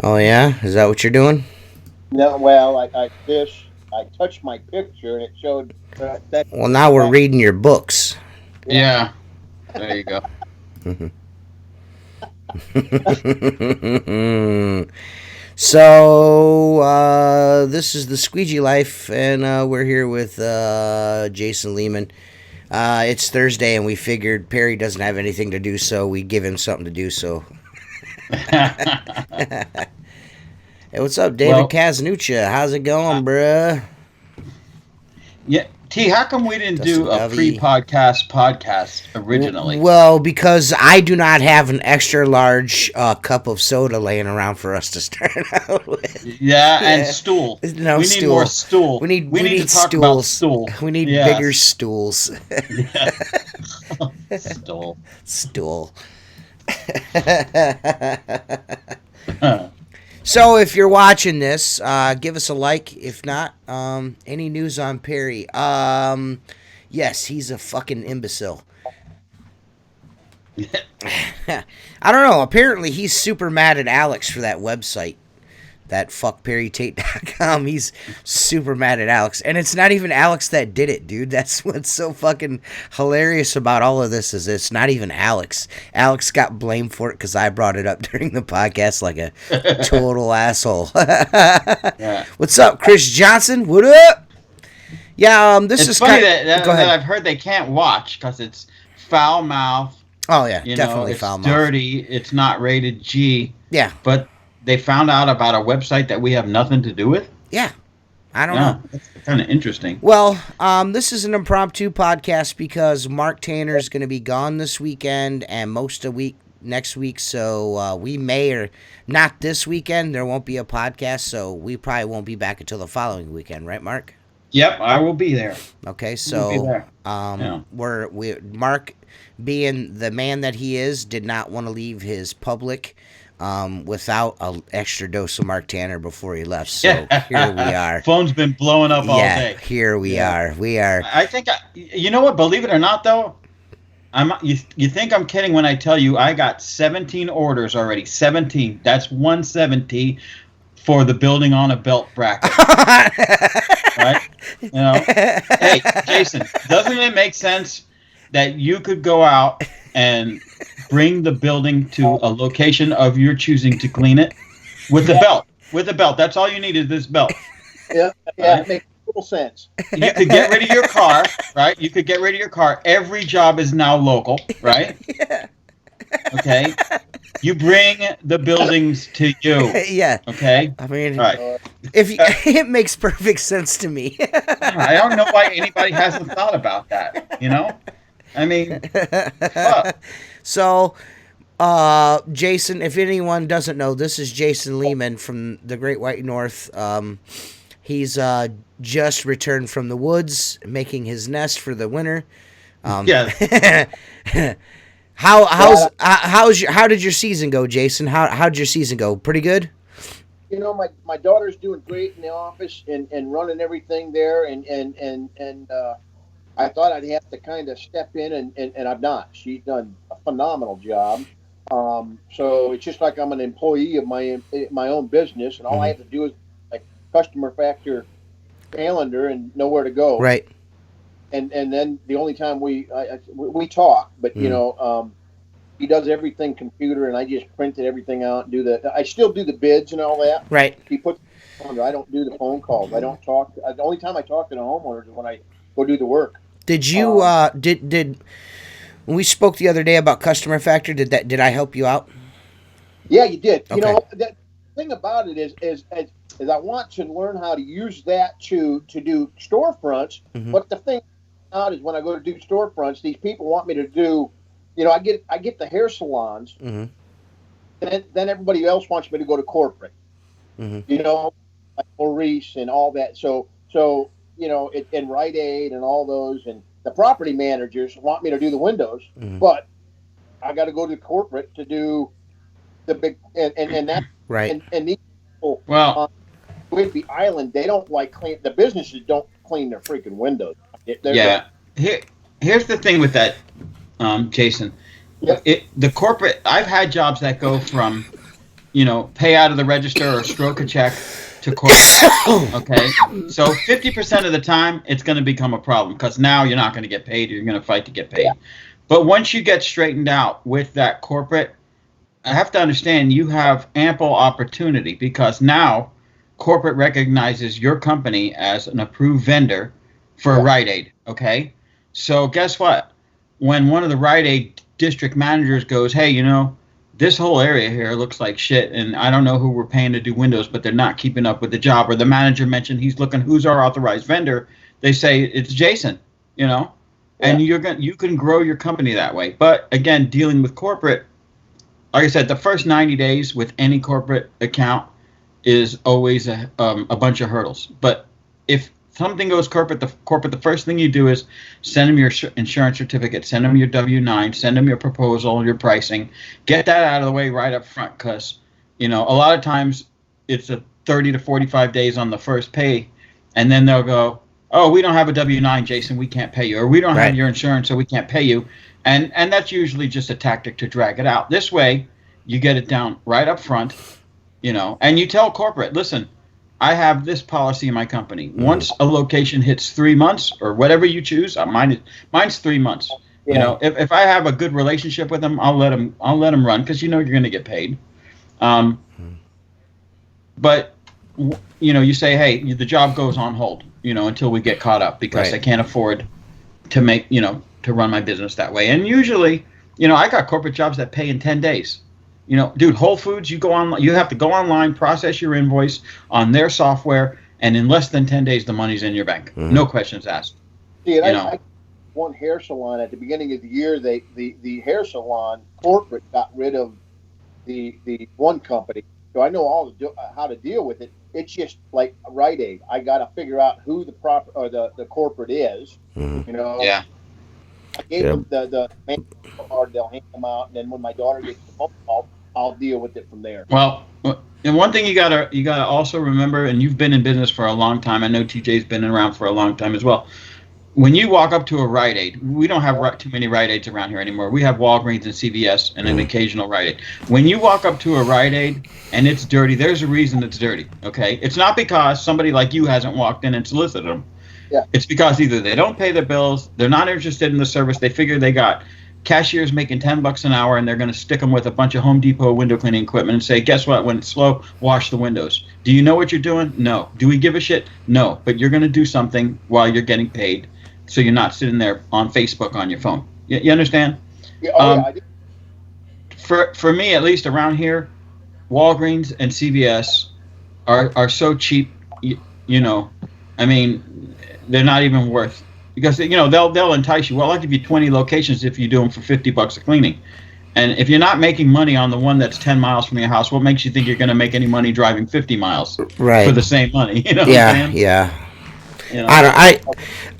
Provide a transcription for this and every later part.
Oh yeah, is that what you're doing? No, well, I fish. I touched my picture and it showed that. Well, now we're reading your books. Yeah. Yeah, there you go. So this is the Squeegee Life, and we're here with Jason Leman. It's Thursday, and we figured Perry doesn't have anything to do, so we give him something to do. So, hey, what's up, David Well, Casnucha? How's it uh, going, bruh? yeah, T, how come we didn't Dustin do a Covey. pre-podcast originally? Well, because I do not have an extra large cup of soda laying around for us to start out with. Yeah, and Yeah. stool. No We need more stool. stool. We need We we need to need talk about stools. stool. We need bigger Yes. stools. Yeah. Stool. Stool. So if you're watching this, give us a like. If not, any news on Perry? Yes, he's a fucking imbecile. I don't know. Apparently, he's super mad at Alex for that website, that fuckperrytate.com. He's super mad at Alex, and it's not even Alex that did it, dude. That's what's so fucking hilarious about all of this is it's not even Alex. Alex got blamed for it because I brought it up during the podcast like a total asshole. Yeah. What's up, Chris Johnson? What up? Yeah, this It's is funny kind. that, Go that ahead. I've heard they can't watch because it's foul mouth. Oh yeah, You know, definitely it's foul mouth. dirty. It's not rated G. Yeah, But they found out about a website that we have nothing to do with. yeah. I don't Yeah, know. that's kind of interesting. Well, this is an impromptu podcast because Mark Tanner is going to be gone this weekend and most of week next week. So we may or not this weekend. There won't be a podcast, so we probably won't be back until the following weekend, right, Mark? Yep, I will be there. Okay, We'll be so there. Yeah. we Mark, being the man that he is, did not want to leave his public without an extra dose of Mark Tanner before he left. So here we are. Phone's been blowing up all Yeah, day. here we Yeah. are. We are. I think, you know what? Believe it or not, though, you think I'm kidding when I tell you I got 17 orders already. 17. That's 170 for the building on a belt bracket. Right? You know, hey, Jason, doesn't it make sense that you could go out and bring the building to a location of your choosing to clean it with the belt? With the belt. That's all you need is this belt. Yeah, yeah, it makes total sense. You could get rid of your car, right? You could get rid of your car. Every job is now local, right? Yeah. Okay. You bring the buildings to you. Yeah. Okay. I mean, All right. if you, it makes perfect sense to me. I don't know why anybody hasn't thought about that. You know, I mean, fuck. So, Jason, if anyone doesn't know, this is Jason Leman from the Great White North. He's just returned from the woods, making his nest for the winter. Yeah. How did your season go, Jason? How'd your season go? Pretty good. You know, my daughter's doing great in the office and running everything there, and I thought I'd have to kind of step in, and I've not. She's done a phenomenal job. So it's just like I'm an employee of my own business, and all I have to do is like customer factor calendar and know where to go. Right. And then the only time we talk, but you know, he does everything computer, and I just printed everything out and I still do the bids and all that. Right. He puts I don't do the phone calls. I don't talk. The only time I talk to the homeowners is when I go do the work. Did you did when we spoke the other day about customer factor? Did I help you out? Yeah, you did. Okay. You know, the thing about it is I want to learn how to use that to do storefronts. Mhm. But the thing out is when I go to do storefronts, these people want me to do. You know, I get the hair salons, Mm-hmm. and then everybody else wants me to go to corporate. Mm-hmm. You know, like Maurice and all that. So you know, and Rite Aid and all those, and the property managers want me to do the windows, Mhm. but I got to go to corporate to do the big and that Right. and these people Well, on Whidbey Island, they don't like clean. The businesses don't clean their freaking windows. yeah. Here's the thing with that, Jason. Yep. The corporate. I've had jobs that go from pay out of the register or stroke a check to corporate. Okay, so 50% of the time it's going to become a problem because now you're not going to get paid. Or you're going to fight to get paid. Yeah. But once you get straightened out with that corporate, I have to understand you have ample opportunity because now corporate recognizes your company as an approved vendor for Rite Aid. Okay, so guess what? When one of the Rite Aid district managers goes, hey, this whole area here looks like shit, and I don't know who we're paying to do windows, but they're not keeping up with the job. Or the manager mentioned he's looking, who's our authorized vendor? They say it's Jason, and you can grow your company that way. But again, dealing with corporate, like I said, the first 90 days with any corporate account is always a bunch of hurdles. But if something goes corporate, the first thing you do is send them your insurance certificate, send them your W-9, send them your proposal, your pricing. Get that out of the way right up front because, a lot of times it's a 30 to 45 days on the first pay, and then they'll go, oh, we don't have a W-9, Jason, we can't pay you, or we don't have your insurance, so we can't pay you. And that's usually just a tactic to drag it out. This way, you get it down right up front, and you tell corporate, listen, I have this policy in my company. Once a location hits 3 months or whatever you choose, mine's 3 months. Yeah. If I have a good relationship with them, I'll let them run because you're going to get paid. But you say, hey, the job goes on hold, until we get caught up because I can't afford to make, to run my business that way. And usually, I got corporate jobs that pay in 10 days. Dude, Whole Foods, you have to go online, process your invoice on their software, and in less than 10 days, the money's in your bank. No questions asked. See, I one hair salon at the beginning of the year, the hair salon corporate got rid of the one company. So I know how to deal with it. It's just like Rite Aid. I got to figure out who the corporate is. Yeah. I gave them the main card. They'll hand them out, and then when my daughter gets the phone call, I'll deal with it from there. Well, and one thing you gotta also remember, and you've been in business for a long time. I know TJ's been around for a long time as well. When you walk up to a Rite Aid, we don't have too many Rite Aids around here anymore. We have Walgreens and CVS and an occasional Rite Aid. When you walk up to a Rite Aid and it's dirty, there's a reason it's dirty. Okay, it's not because somebody like you hasn't walked in and solicited them. Yeah. It's because either they don't pay their bills, they're not interested in the service, they figure they got cashiers making $10 an hour and they're going to stick them with a bunch of Home Depot window cleaning equipment and say, guess what, when it's slow, wash the windows. Do you know what you're doing? No. Do we give a shit? No. But you're going to do something while you're getting paid so you're not sitting there on Facebook on your phone. You understand? Yeah, I do. For me, at least around here, Walgreens and CVS are so cheap, I mean, they're not even worth, because they'll entice you. Well, I'll give you 20 locations if you do them for $50 a cleaning. And if you're not making money on the one that's 10 miles from your house, what makes you think you're going to make any money driving 50 miles for the same money? Yeah.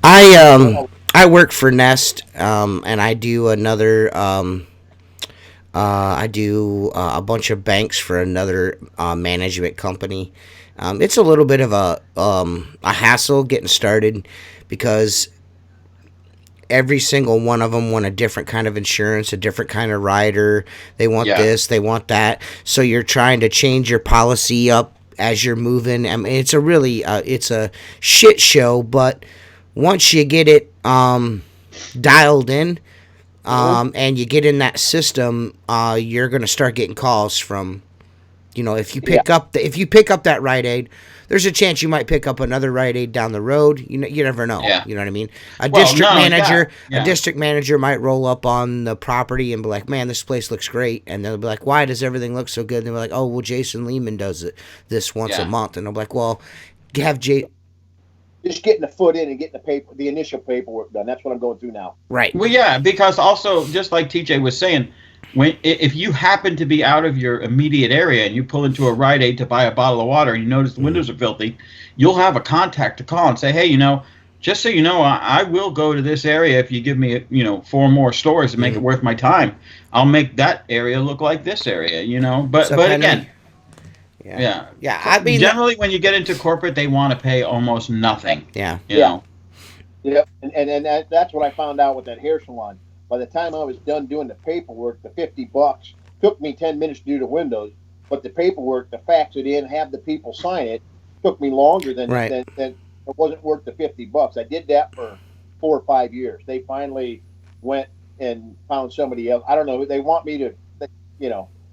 I work for Nest, and I do another. I do a bunch of banks for another management company. It's a little bit of a hassle getting started because every single one of them want a different kind of insurance, a different kind of rider. They want this, they want that. So you're trying to change your policy up as you're moving. I mean, it's a really it's a shit show, but once you get it dialed in and you get in that system, you're going to start getting calls from, if you pick up that Rite Aid, there's a chance you might pick up another Rite Aid down the road. You never know. Yeah. You know what I mean? A district manager might roll up on the property and be like, "Man, this place looks great." And they'll be like, "Why does everything look so good?" And they'll be like, "Oh, well, Jason Leman does this once a month." And they'll be like, "Well, have just getting the foot in and getting the initial paperwork done. That's what I'm going through now." Right. Well, yeah, because also, just like TJ was saying, if you happen to be out of your immediate area and you pull into a Rite Aid to buy a bottle of water and you notice the windows are filthy, you'll have a contact to call and say, "Hey, just so you know, I will go to this area if you give me, 4 more stores and make it worth my time. I'll make that area look like this area, But again, yeah. I mean, generally, when you get into corporate, they want to pay almost nothing. Yeah. Yeah. And that's what I found out with that hair salon. By the time I was done doing the paperwork, the $50 took me 10 minutes to do the windows. but the paperwork, to fax it in, have the people sign it, took me longer than Right. it wasn't worth the $50. I did that for 4 or 5 years. They finally went and found somebody else. I don't know. They want me to,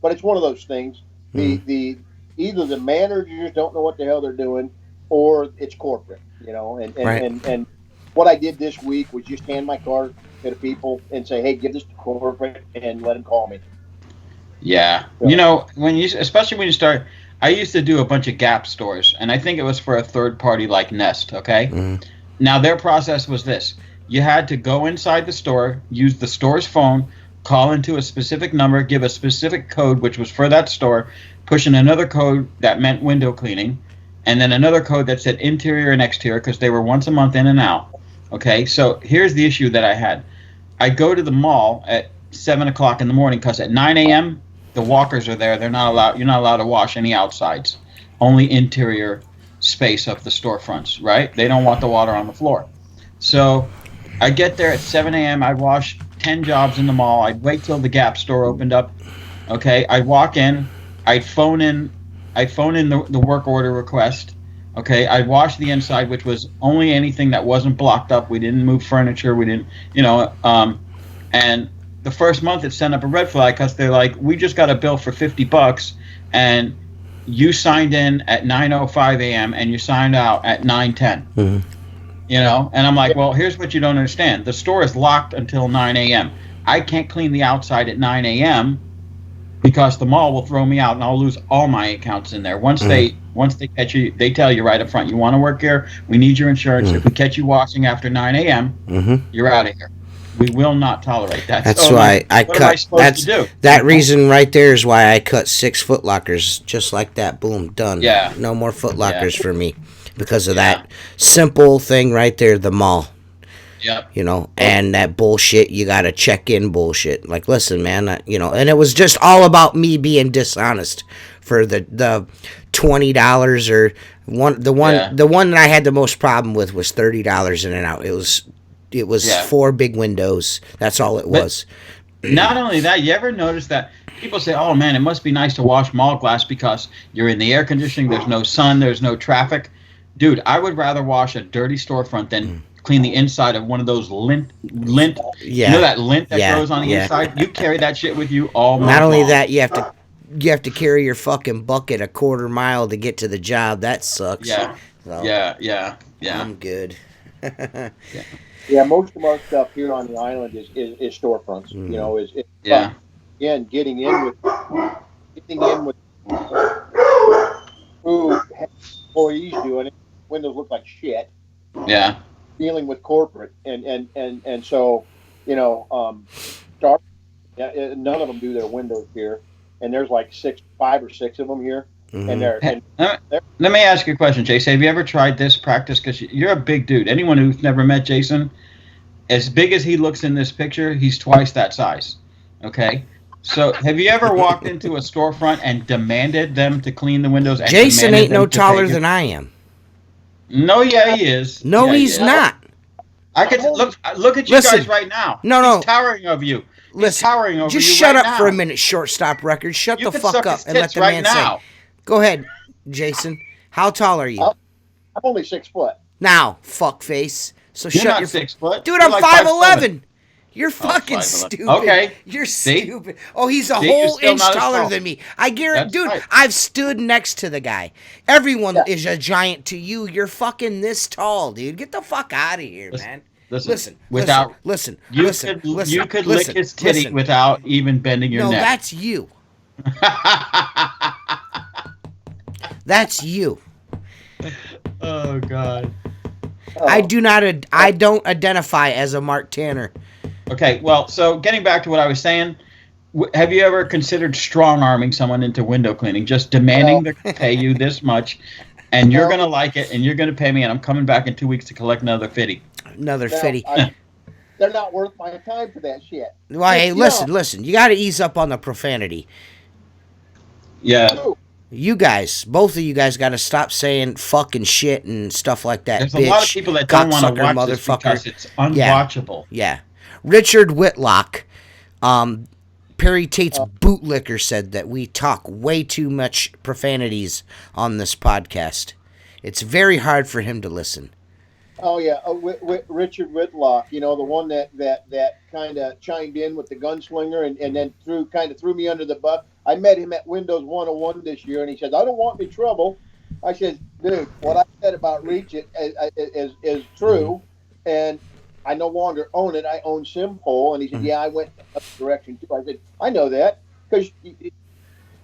but it's one of those things. The either the managers don't know what the hell they're doing, or it's corporate. And what I did this week was just hand my card to the people and say, "Hey, give this to corporate and let them call me." Yeah. Especially when you start, I used to do a bunch of Gap stores, and I think it was for a third party like Nest, okay? Now, their process was this. You had to go inside the store, use the store's phone, call into a specific number, give a specific code, which was for that store, push in another code that meant window cleaning, and then another code that said interior and exterior, because they were once a month in and out, okay? So here's the issue that I had. I go to the mall at 7 o'clock in the morning, because at 9 a.m., the walkers are there. You're not allowed to wash any outsides, only interior space of the storefronts, right? They don't want the water on the floor. So I get there at 7 a.m. I wash 10 jobs in the mall. I'd wait till the Gap store opened up. Okay, I'd walk in. I'd phone in the work order request. Okay, I'd wash the inside, which was only anything that wasn't blocked up. We didn't move furniture. We didn't, and the first month it sent up a red flag because they're like, we just got a bill for $50 and you signed in at 9:05 a.m. and you signed out at 9:10. And I'm like, well, here's what you don't understand. The store is locked until 9 a.m. I can't clean the outside at 9 a.m. because the mall will throw me out and I'll lose all my accounts in there. Once they catch you, they tell you right up front, you want to work here, we need your insurance. If we catch you washing after 9 a.m., you're out of here. We will not tolerate that. That's so why I what cut. Am I supposed to do? That reason right there is why I cut 6 Foot Lockers, just like that. Boom, done. Yeah. No more Foot Lockers for me because of that simple thing right there. The mall. Yep. And that bullshit. You got to check in bullshit. Like, listen, man. And it was just all about me being dishonest for the $20 or the one that I had the most problem with was $30 in and out. It was 4 big windows. That's all it was. Not only that, you ever notice that people say, oh, man, it must be nice to wash mall glass because you're in the air conditioning, there's no sun, there's no traffic. Dude, I would rather wash a dirty storefront than clean the inside of one of those lint. Yeah. You know that lint that goes on the inside? You carry that shit with you all month Not only long. that, you have to carry your fucking bucket a quarter mile to get to the job. That sucks. Yeah. So, Yeah. I'm good. Yeah, most of our stuff here on the island is storefronts. Again, getting in with who has employees doing it. Windows look like shit. Yeah. Dealing with corporate and so none of them do their windows here, and there's like 5 or 6 of them here. And let me ask you a question, Jason. Have you ever tried this practice? Because you're a big dude. Anyone who's never met Jason, as big as he looks in this picture, he's twice that size. Okay? So have you ever walked into a storefront and demanded them to clean the windows? And Jason ain't no taller than I am. No, yeah, he is. No, yeah, he's not. I could look at you guys right now. No. He's towering over you. Listen, towering over just you shut right up now. for a minute, shortstop record. Shut the fuck up and let the right man now. say. Go ahead, Jason. How tall are you? I'm only 6 foot. Now, fuckface. So You're shut not your 6 foot. Dude, You're I'm like 5'11". You're fucking 5'11". stupid. Okay. You're See? stupid. Oh, he's a See, you're whole still inch not as taller tall. than me. I guarantee, That's dude, right. I've stood next to the guy. Everyone is a giant to you. You're fucking this tall, dude. Get the fuck out of here, man. Listen. Listen. You could lick his titty without even bending your neck. No, that's you. That's you. Oh God. I don't identify as a Mark Tanner. Okay, well, so getting back to what I was saying, have you ever considered strong-arming someone into window cleaning, just demanding to pay you this much, and you're going to like it, and you're going to pay me, and I'm coming back in 2 weeks to collect another 50. They're not worth my time for that shit. Well, hey, listen. You got to ease up on the profanity. Yeah. You guys, both of you guys got to stop saying fucking shit and stuff like that. There's bitch, a lot of people that don't want to watch this motherfucker. because it's unwatchable. Yeah. Richard Whitlock Perry Tate's bootlicker said that we talk way too much profanities on this podcast. It's very hard for him to listen. Oh yeah, Richard Whitlock, the one that kind of chimed in with the gunslinger and then threw me under the bus. I met him at Windows 101 this year, and he says, "I don't want any trouble." I said, "Dude, what I said about Reach It is true, and I no longer own it. I own Simpole." And he said, "Yeah, I went up the direction too." I said, "I know that because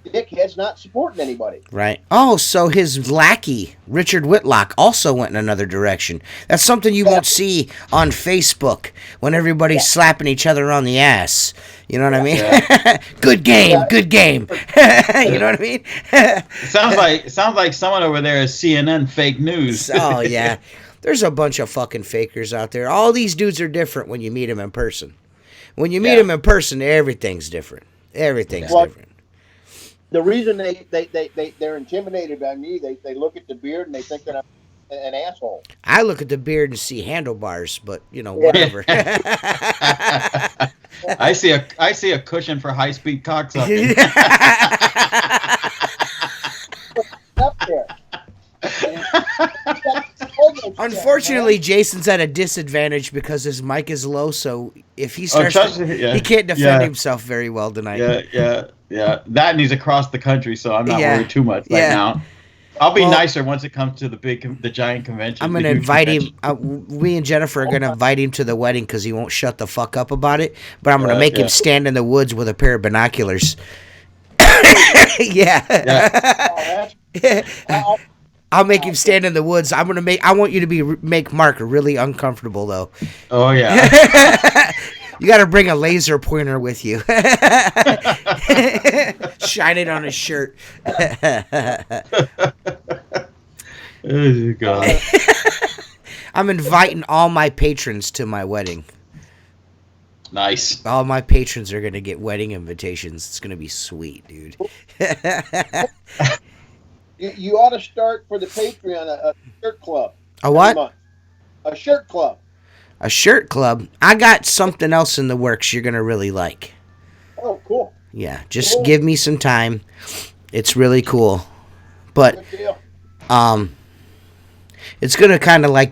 dickhead's not supporting anybody." Right. Oh, so his lackey, Richard Whitlock, also went in another direction. That's something you won't see on Facebook when everybody's slapping each other on the ass. You know what I mean? Yeah. Good game. You know what I mean? sounds like someone over there is CNN fake news. Oh, yeah. There's a bunch of fucking fakers out there. All these dudes are different when you meet them in person. When you meet them in person, everything's different. Everything's different. The reason they're intimidated by me, they look at the beard and they think that I'm an asshole. I look at the beard and see handlebars, but whatever. I see a cushion for high speed cocksucking. Up there. Unfortunately, Jason's at a disadvantage because his mic is low, so if he starts, he can't defend himself very well tonight. Yeah. That and he's across the country, so I'm not worried too much right now. I'll be nicer once it comes to the giant convention. I'm going to invite him. We and Jennifer are going to invite him to the wedding because he won't shut the fuck up about it. But I'm going to make him stand in the woods with a pair of binoculars. I'll make him stand in the woods. I want you to make Mark really uncomfortable though. Oh yeah. You got to bring a laser pointer with you. Shine it on his shirt. Oh God. I'm inviting all my patrons to my wedding. Nice. All my patrons are going to get wedding invitations. It's going to be sweet, dude. You ought to start for the Patreon a shirt club. A what? A shirt club. A shirt club? I got something else in the works you're going to really like. Oh, cool. Yeah, just give me some time. It's really cool. But it's going to kind of I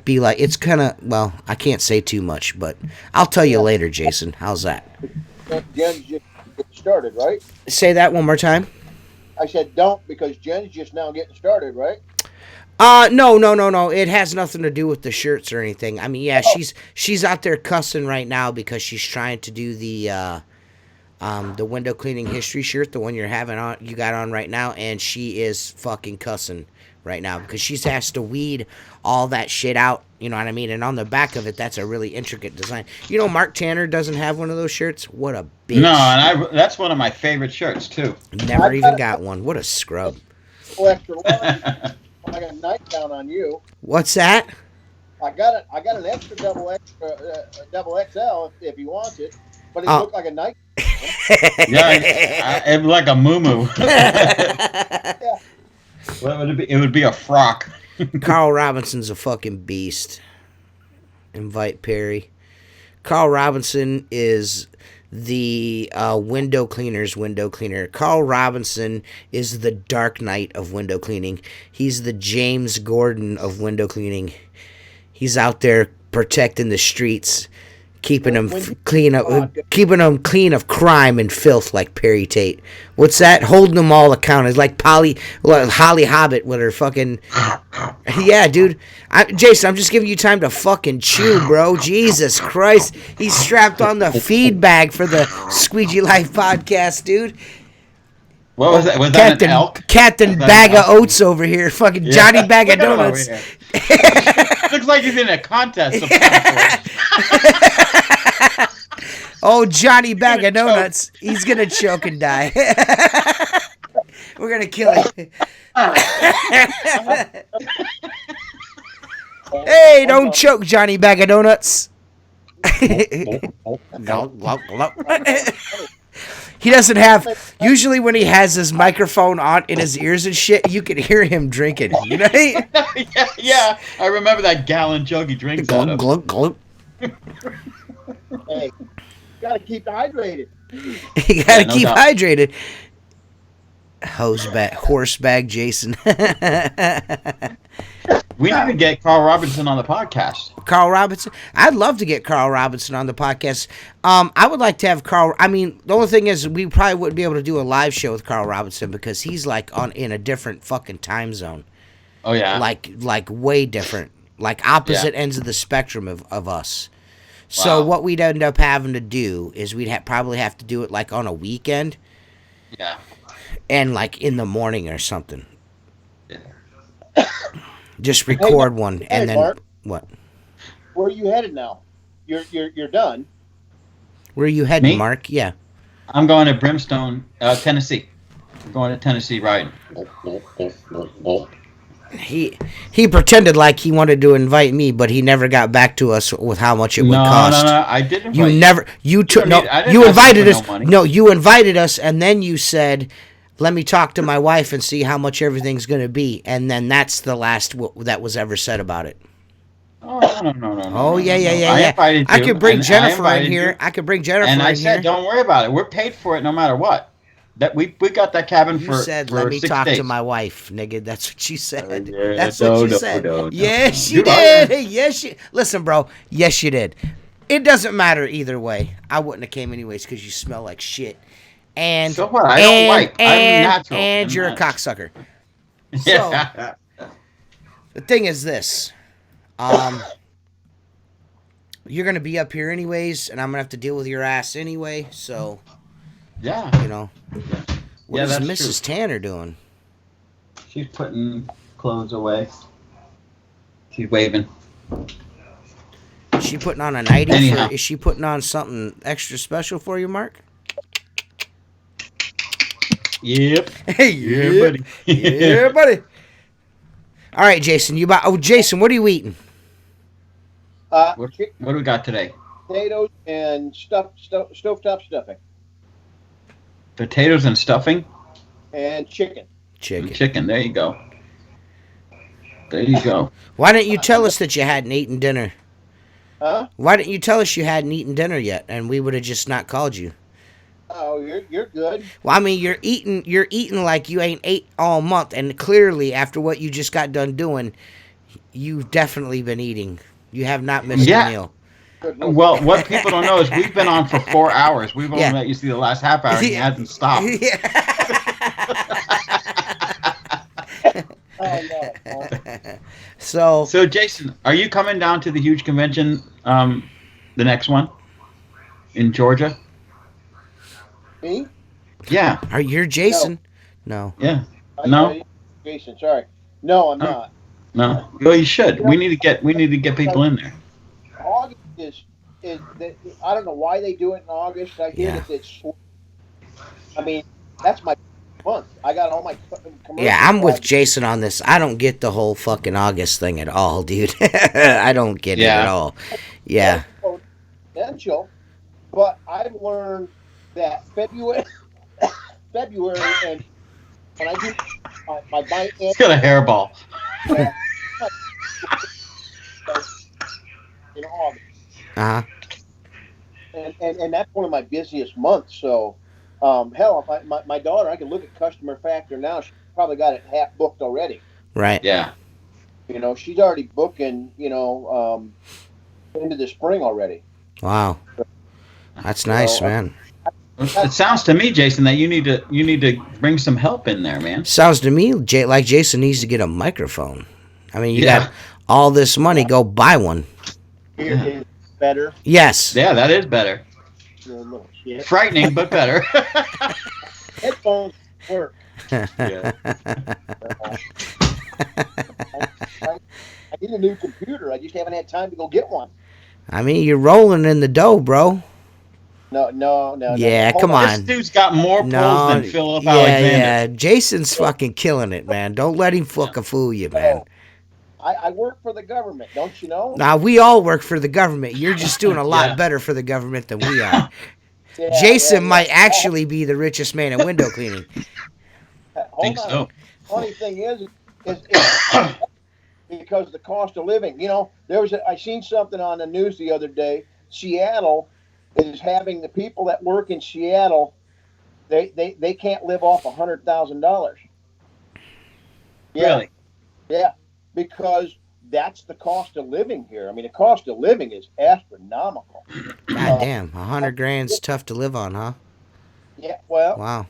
can't say too much, but I'll tell you later, Jason. How's that? Jen's just getting started, right? Say that one more time. I said don't because Jen's just now getting started, right? No. It has nothing to do with the shirts or anything. I mean, yeah, she's out there cussing right now because she's trying to do the window cleaning history shirt, the one you got on right now, and she is fucking cussing right now because she has to weed all that shit out. You know what I mean? And on the back of it, that's a really intricate design. Mark Tanner doesn't have one of those shirts. What a bitch! No, and that's one of my favorite shirts too. Never even got one. What a scrub! Extra large. I got a nightgown on you. What's that? I got an extra double XL if he wants it, but it looked like a night. Yeah, it was like a muumuu. Yeah. What would it be? It would be a frock. Carl Robinson's a fucking beast. Invite Perry. Carl Robinson is the window cleaner's window cleaner. Carl Robinson is the Dark Knight of window cleaning. He's the James Gordon of window cleaning. He's out there protecting the streets, keeping them clean of crime and filth like Perry Tate. What's that? Holding them all accountable. Like Holly Hobbit with her fucking... Yeah, dude. Jason, I'm just giving you time to fucking chew, bro. Jesus Christ. He's strapped on the feed bag for the Squeegee Life podcast, dude. What was that? Was that an elk? Captain Bag of Oats over here. Fucking Johnny Bag of Donuts. Looks like he's in a contest of some sort. Oh, Johnny Bag of Donuts. He's going to choke and die. We're going to kill him. Hey, don't choke, Johnny Bag of Donuts. He doesn't have... Usually when he has his microphone on in his ears and shit, you can hear him drinking. You know? Yeah. I remember that gallon jug he drinks out of. Glug, glug. Hey, gotta keep hydrated. You gotta no keep doubt. hydrated. Horse bag, Jason. We need to get Carl Robinson on the podcast. Carl Robinson. I'd love to get Carl Robinson on the podcast. I would like to have Carl. I mean, the only thing is, we probably wouldn't be able to do a live show with Carl Robinson because he's like in a different fucking time zone. Oh yeah. Like way different. Like opposite ends of the spectrum of us. So Wow. what we'd end up having to do is we'd probably have to do it like on a weekend Yeah. and like in the morning or something. Yeah. Just record one and then Mark. what? Where are you headed now? You're done. Where are you heading, Me? Mark? Yeah. I'm going to Brimstone, Tennessee. I'm going to Tennessee riding. He pretended like he wanted to invite me, but he never got back to us with how much it would cost. No. I didn't. You never. You took no. I didn't You ask invited for us. no money. No, you invited us, and then you said, "Let me talk to my wife and see how much everything's going to be." And then that's the last that was ever said about it. Oh no. Oh yeah. I invited you. I could bring and Jennifer I in invited here. you, I could bring Jennifer and I in said, here. "Don't worry about it. We're paid for it no matter what." That we got that cabin You for. said, for "Let me 6 talk days. to my wife, nigga." That's what she said. Yeah, That's what she said. no. Yes, she Dude, did. Yes, she. Listen, bro. Yes, you did. It doesn't matter either way. I wouldn't have came anyways because you smell like shit. And So what? I don't wipe. I'm natural. And I'm you're a not. cocksucker. So Yeah. the thing is this. You're gonna be up here anyways, and I'm gonna have to deal with your ass anyway. So Yeah. you know, what is that's Mrs. Tanner doing? She's putting clothes away. She's waving. Is she putting on a nightie? Anyhow. Is she putting on something extra special for you, Mark? Yep. Hey, Yeah, buddy. Yeah, buddy. All right, Jason. Jason, what are you eating? What do we got today? Potatoes and stovetop stuffing Potatoes and stuffing and chicken. Chicken. and chicken. There you go. There you go. Why didn't you tell us that you hadn't eaten dinner? Huh? Why didn't you tell us you hadn't eaten dinner yet, and we would have just not called you? Oh, you're good. Well, I mean, you're eating like you ain't ate all month, and clearly, after what you just got done doing, you've definitely been eating. You have not missed a meal. Good looking. Well, what people don't know is we've been on for 4 hours. We've only let you see the last half hour, and he hasn't stopped. Oh no. So Jason, are you coming down to the huge convention, the next one in Georgia? Me? Yeah. are you Jason? No. Yeah. I No? got it. Jason, sorry. No, I'm Oh. not. No. Well, you should. We need to get people in there. August is I don't know why they do it in August. I hear Yeah. that it's. I mean, that's my month. I got all my commercials. Yeah, I'm with on. Jason on this. I don't get the whole fucking August thing at all, dude. I don't get it at all. Yeah. Potential, but I've learned that February and when I do my bite He's got a hairball. in August, Uh huh. and that's one of my busiest months. So, hell, if my daughter, I can look at Customer Factor now. She probably got it half booked already. Right. Yeah. You know, she's already booking. Into the spring already. Wow. That's nice, So, man. It sounds to me, Jason, that you need to bring some help in there, man. Sounds to me like Jason needs to get a microphone. I mean, you Yeah. got all this money, go buy one. Here Yeah. is better. Yes. Yeah, that is better. You little shit. Frightening, but better. Headphones work. Yeah. I need a new computer. I just haven't had time to go get one. I mean, you're rolling in the dough, bro. No. Yeah, Hold come on. This dude's got more pulls No. than Philip Yeah, Alexander. yeah. Jason's fucking killing it, man. Don't let him fucking fool you, man. I work for the government, don't you know? Now, we all work for the government. You're just doing a lot Yeah. better for the government than we are. Yeah, Jason yeah. might actually be the richest man in window cleaning. Hold think on. so. Funny thing is because the cost of living. You know, I seen something on the news the other day. Seattle is having the people that work in Seattle, they can't live off $100,000. Yeah, Really? yeah, because that's the cost of living here. I mean, the cost of living is astronomical. God damn, 100 grand's tough to live on, huh? Yeah, well, Wow.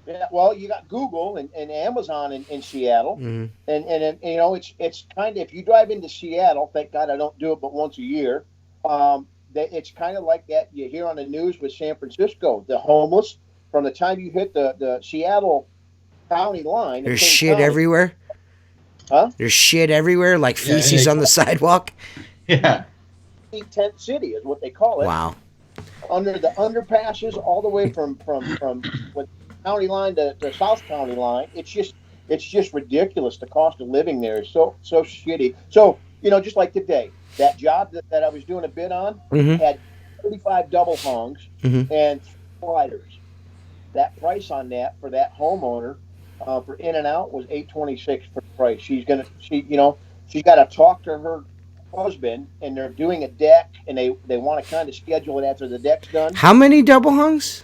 yeah, well, you got Google and Amazon in Seattle, Mm-hmm. and you know it's kind of, if you drive into Seattle, thank God I don't do it but once a year. It's kind of like that you hear on the news with San Francisco, the homeless. From the time you hit the Seattle county line, There's King shit County, everywhere. huh? There's shit everywhere, like Yeah, feces on the sidewalk. Yeah. Tent city is what they call it. Wow. Under the underpasses, all the way from with county line to South County line. It's just ridiculous. The cost of living there is so shitty. So, you know, just like today, that job that I was doing a bid on Mm-hmm. had 35 double hungs Mm-hmm. and sliders. That price on that for that homeowner for in and out was $826 for the price. She's got to talk to her husband, and they're doing a deck, and they want to kind of schedule it after the deck's done. How many double hungs?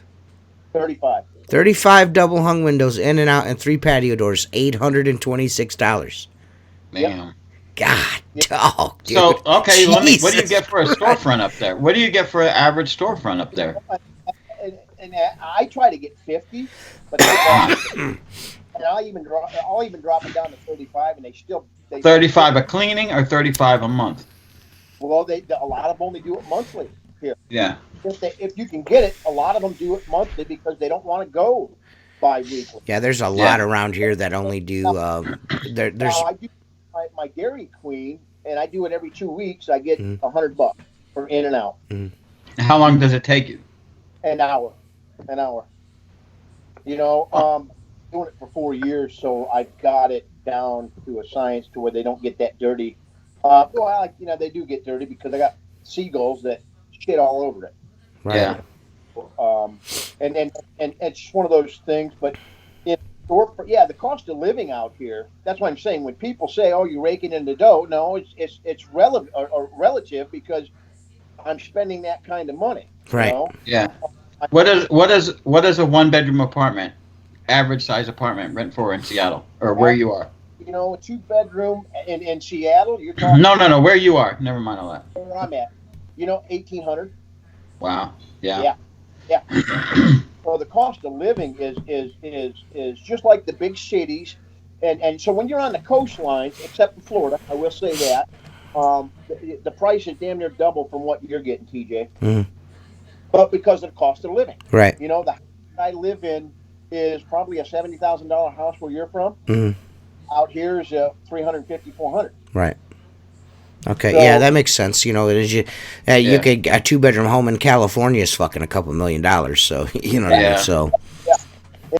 35. 35 double hung windows, in and out, and 3 patio doors. $826. Damn. God, dog, dude. So, okay, what do you Jesus get for a Christ. storefront up there? What do you get for an average storefront up there? And I try to get 50, but and I'll even drop it down to 35, and they 35 a cleaning or 35 a month? Well, a lot of them only do it monthly here. Yeah. If you can get it, a lot of them do it monthly because they don't want to go bi-weekly. Yeah, there's a lot around here that only do. There's. Now, I do my Dairy Queen, and I do it every 2 weeks. I get $100 for in and out. How long does it take you? An hour. You know, doing it for 4 years, so I've got it down to a science to where they don't get that dirty. Well, you know, they do get dirty because I got seagulls that shit all over it. Right. Yeah. And it's just one of those things. But the cost of living out here. That's what I'm saying. When people say, "Oh, you're raking in the dough," no, it's relevant or relative because I'm spending that kind of money. Right. You know? Yeah. What is a 1-bedroom apartment, average size apartment, rent for in Seattle or where you are? You know, a 2-bedroom in Seattle. You're talking. No, where you are. Never mind all that. Where I'm at. You know, 1,800. Wow. Yeah. Yeah. So the cost of living is just like the big cities, and so when you're on the coastline, except in Florida, I will say that the price is damn near double from what you're getting, TJ. Mm. But because of the cost of living, Right. you know, the house I live in is probably a $70,000 house where you're from. Mm. Out here is $350,000, $400,000. Right. Okay. So, yeah, that makes sense. You know, it is you could a 2-bedroom home in California is fucking a couple $1 million. So you know what I mean. So. Yeah.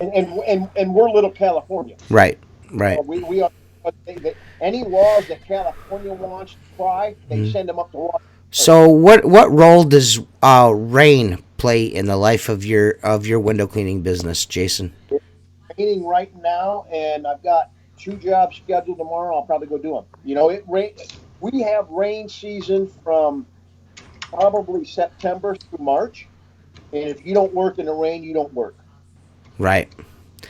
And we're little California. Right. Right. We are. Any laws that California wants to try, they send them up to Washington. So what role does rain play in the life of your window cleaning business, Jason? It's raining right now, and I've got 2 jobs scheduled tomorrow. I'll probably go do them. You know, we have rain season from probably September through March, and if you don't work in the rain, you don't work. Right.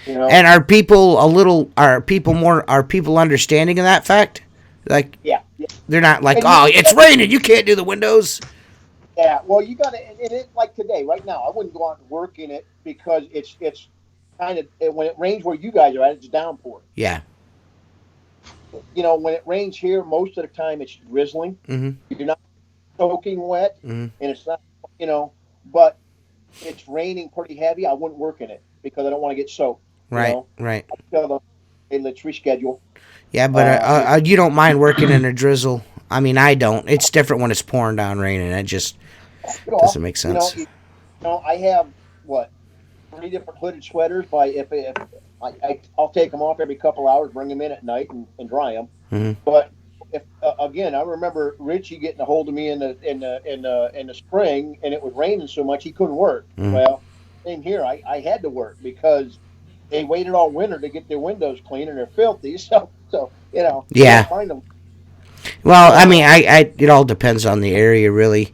You know? And are people understanding of that fact? Like, Yeah. they're not like, And oh, it's raining, you can't do the windows. Yeah, well, you got to, and it like today, right now, I wouldn't go out and work in it because it's kind of, when it rains where you guys are at, it's downpour. Yeah. You know, when it rains here, most of the time it's drizzling. Mm-hmm. You're not soaking wet, Mm-hmm. and it's not, you know, but it's raining pretty heavy. I wouldn't work in it because I don't want to get soaked. Right. You know? Right. I tell them, hey, let's reschedule. Yeah, but you don't mind working in a drizzle. I mean, I don't. It's different when it's pouring down rain, and it just doesn't make sense. You know, I have 3 different hooded sweaters. I'll take them off every couple hours, bring them in at night, and dry them. Mm-hmm. But if again, I remember Richie getting a hold of me in the spring, and it was raining so much he couldn't work. Mm-hmm. Well, same here. I had to work because they waited all winter to get their windows clean, and they're filthy. So you know. Yeah. Find them. Well, I mean, it all depends on the area, really.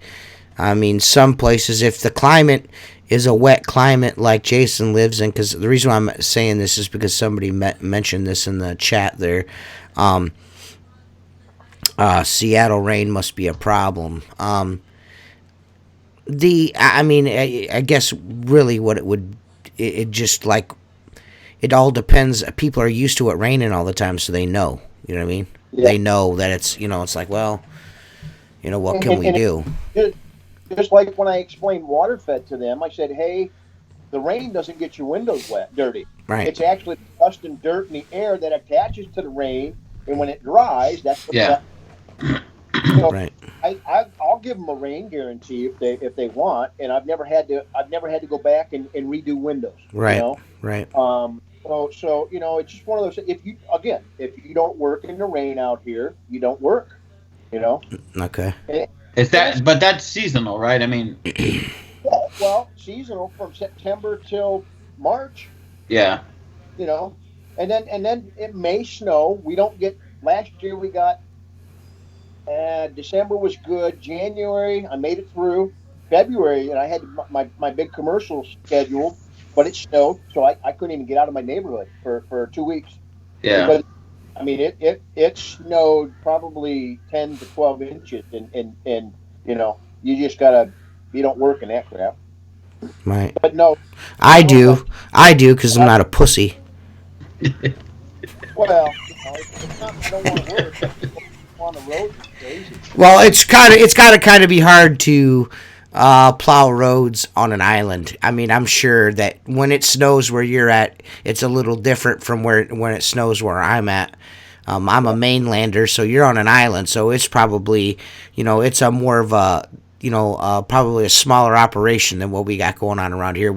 I mean, some places, if the climate is a wet climate like Jason lives in, because the reason why I'm saying this is because somebody mentioned this in the chat there. Seattle rain must be a problem. I guess really what it just like, it all depends. People are used to it raining all the time, so they know. You know what I mean? Yeah. They know that it's like, well, what can we do? Just like when I explained water fed to them, I said, hey, the rain doesn't get your windows dirty. Right. It's actually dust and dirt in the air that attaches to the rain, and when it dries, that's what so right. I'll give them a rain guarantee if they want, and I've never had to go back and redo windows. Right. Right. So it's just one of those. If you don't work in the rain out here, you don't work. Okay. But that's seasonal, right? I mean, yeah, well, seasonal from September till March. Yeah. And then it may snow. We don't get. Last year we got. December was good. January, I made it through. February, and I had my big commercial scheduled, but it snowed, so I couldn't even get out of my neighborhood for 2 weeks. Yeah. Because, I mean, it snowed probably 10 to 12 inches, and you just gotta, you don't work in that crap. Right. But no. I do, because I'm not a pussy. Well, it's not I don't want to work. On the road is crazy. Well, it's got to kind of be hard to plow roads on an island. I mean, I'm sure that when it snows where you're at, it's a little different from when it snows where I'm at. I'm a mainlander, so you're on an island, so it's probably, it's a more of a, probably a smaller operation than what we got going on around here.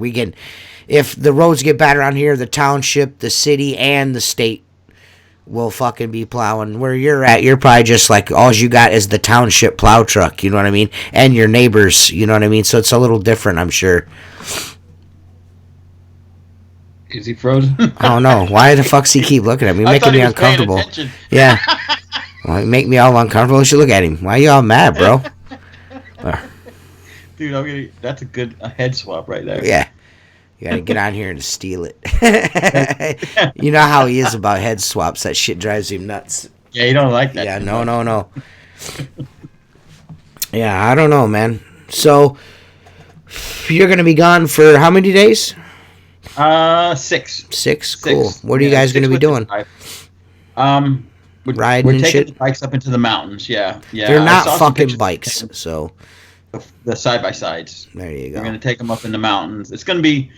If the roads get bad around here, the township, the city, and the state will fucking be plowing. Where you're at, you're probably just like, all you got is the township plow truck, you know what I mean? And your neighbors, you know what I mean? So it's a little different, I'm sure. Is he frozen? I don't know. Why the fuck does he keep looking at me? Making me uncomfortable. Yeah. Well, you make me all uncomfortable. You should look at him. Why are you all mad, bro? Dude, that's a good head swap right there. Yeah. You gotta get on here and steal it. You know how he is about head swaps. That shit drives him nuts. Yeah, you don't like that. Yeah, no. Yeah, I don't know, man. So, you're gonna be gone for how many days? 6. 6? Cool. What are you guys gonna be doing? Riding and taking shit? The bikes up into the mountains, yeah. They're not fucking bikes, so... The side-by-sides. There you go. We're going to take them up in the mountains. It's going to be,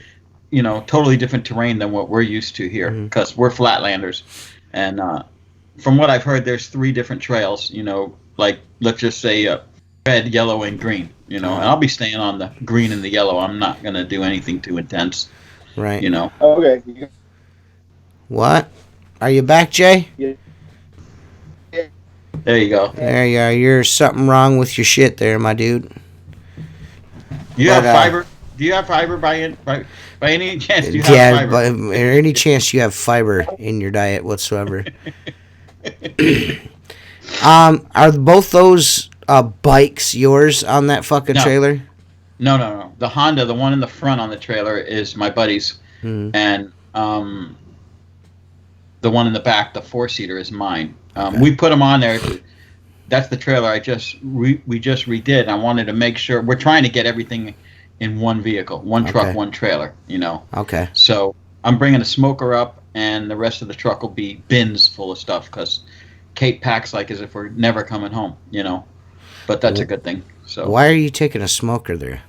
totally different terrain than what we're used to here, because we're flatlanders. And from what I've heard, there's 3 different trails, like, let's just say red, yellow, and green, and I'll be staying on the green and the yellow. I'm not going to do anything too intense. Right. Okay. What? Are you back, Jay? Yeah. There you go. There you are. You're something wrong with your shit there, my dude. You have fiber? Do you have fiber by any chance? Do you have fiber? But any chance you have fiber in your diet whatsoever? Are both those bikes yours on that fucking trailer? No. The Honda, the one in the front on the trailer, is my buddy's, and the one in the back, the 4-seater, is mine. Okay. We put them on there. That's the trailer we just redid. I wanted to make sure we're trying to get everything in one vehicle, one truck, one trailer. Okay. So I'm bringing a smoker up, and the rest of the truck will be bins full of stuff because Kate packs like as if we're never coming home. But that's a good thing. So why are you taking a smoker there?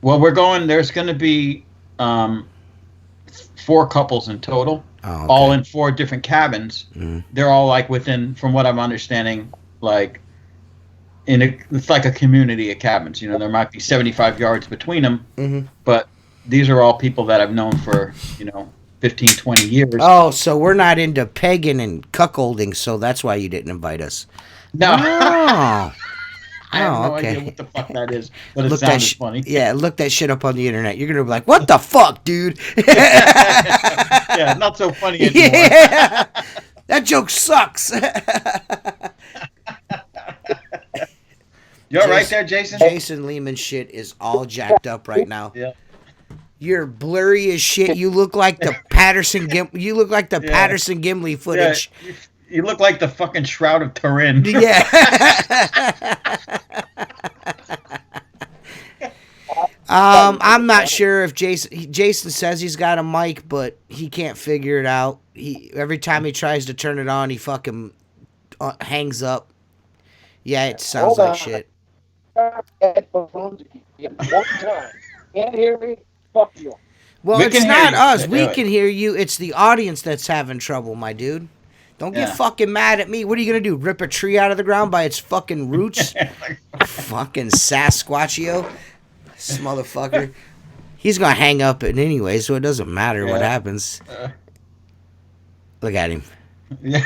Well, there's going to be 4 couples in total. Oh, okay. All in 4 different cabins. They're all like within, from what I'm understanding, like it's like a community of cabins. There might be 75 yards between them, but these are all people that I've known for 15, 20 years. Oh, so we're not into pegging and cuckolding, so that's why you didn't invite us. No. Oh. I have no idea what the fuck that is, but it sounds funny. Yeah, look that shit up on the internet. You're going to be like, what the fuck, dude? Yeah, not so funny anymore. Yeah, that joke sucks. You all right there, Jason? Jason Leman shit is all jacked up right now. Yeah. You're blurry as shit. You look like the Patterson Patterson Gimli footage. Yeah, you look like the fucking Shroud of Turin. Yeah. I'm not sure if Jason says he's got a mic, but he can't figure it out. Every time he tries to turn it on, he fucking hangs up. Yeah, it sounds like shit. Headphones one time. Can't hear me? Fuck you. Well, it's not us. We Do it. can hear you. It's the audience that's having trouble, my dude. Don't get fucking mad at me. What are you going to do? Rip a tree out of the ground by its fucking roots? Fucking Sasquatchio. This motherfucker. He's going to hang up it anyway, so it doesn't matter what happens. Look at him. Yeah.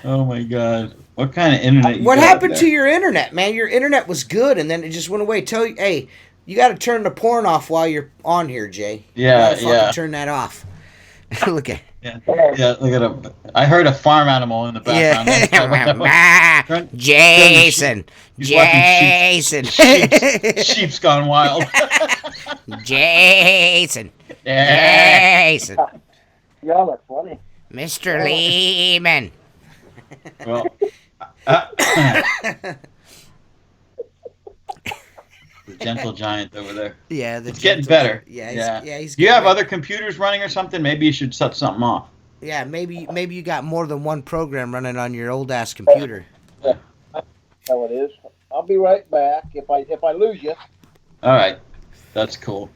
Oh my god. What kind of internet What happened to your internet, man? Your internet was good, and then it just went away. Hey, you got to turn the porn off while you're on here, Jay. Yeah, you gotta turn that off. Look at. Yeah, look at him. I heard a farm animal in the background. Yeah. Jason. Jason. Sheep's gone wild. Jason. Yeah. Jason. Y'all are funny. Mr. Leman. Well, the gentle giant over there. Yeah, it's getting better. Yeah, he's Do you have other computers running or something? Maybe you should shut something off. Yeah, maybe you got more than one program running on your old ass computer. That's how it is. I'll be right back if I lose you. All right, that's cool.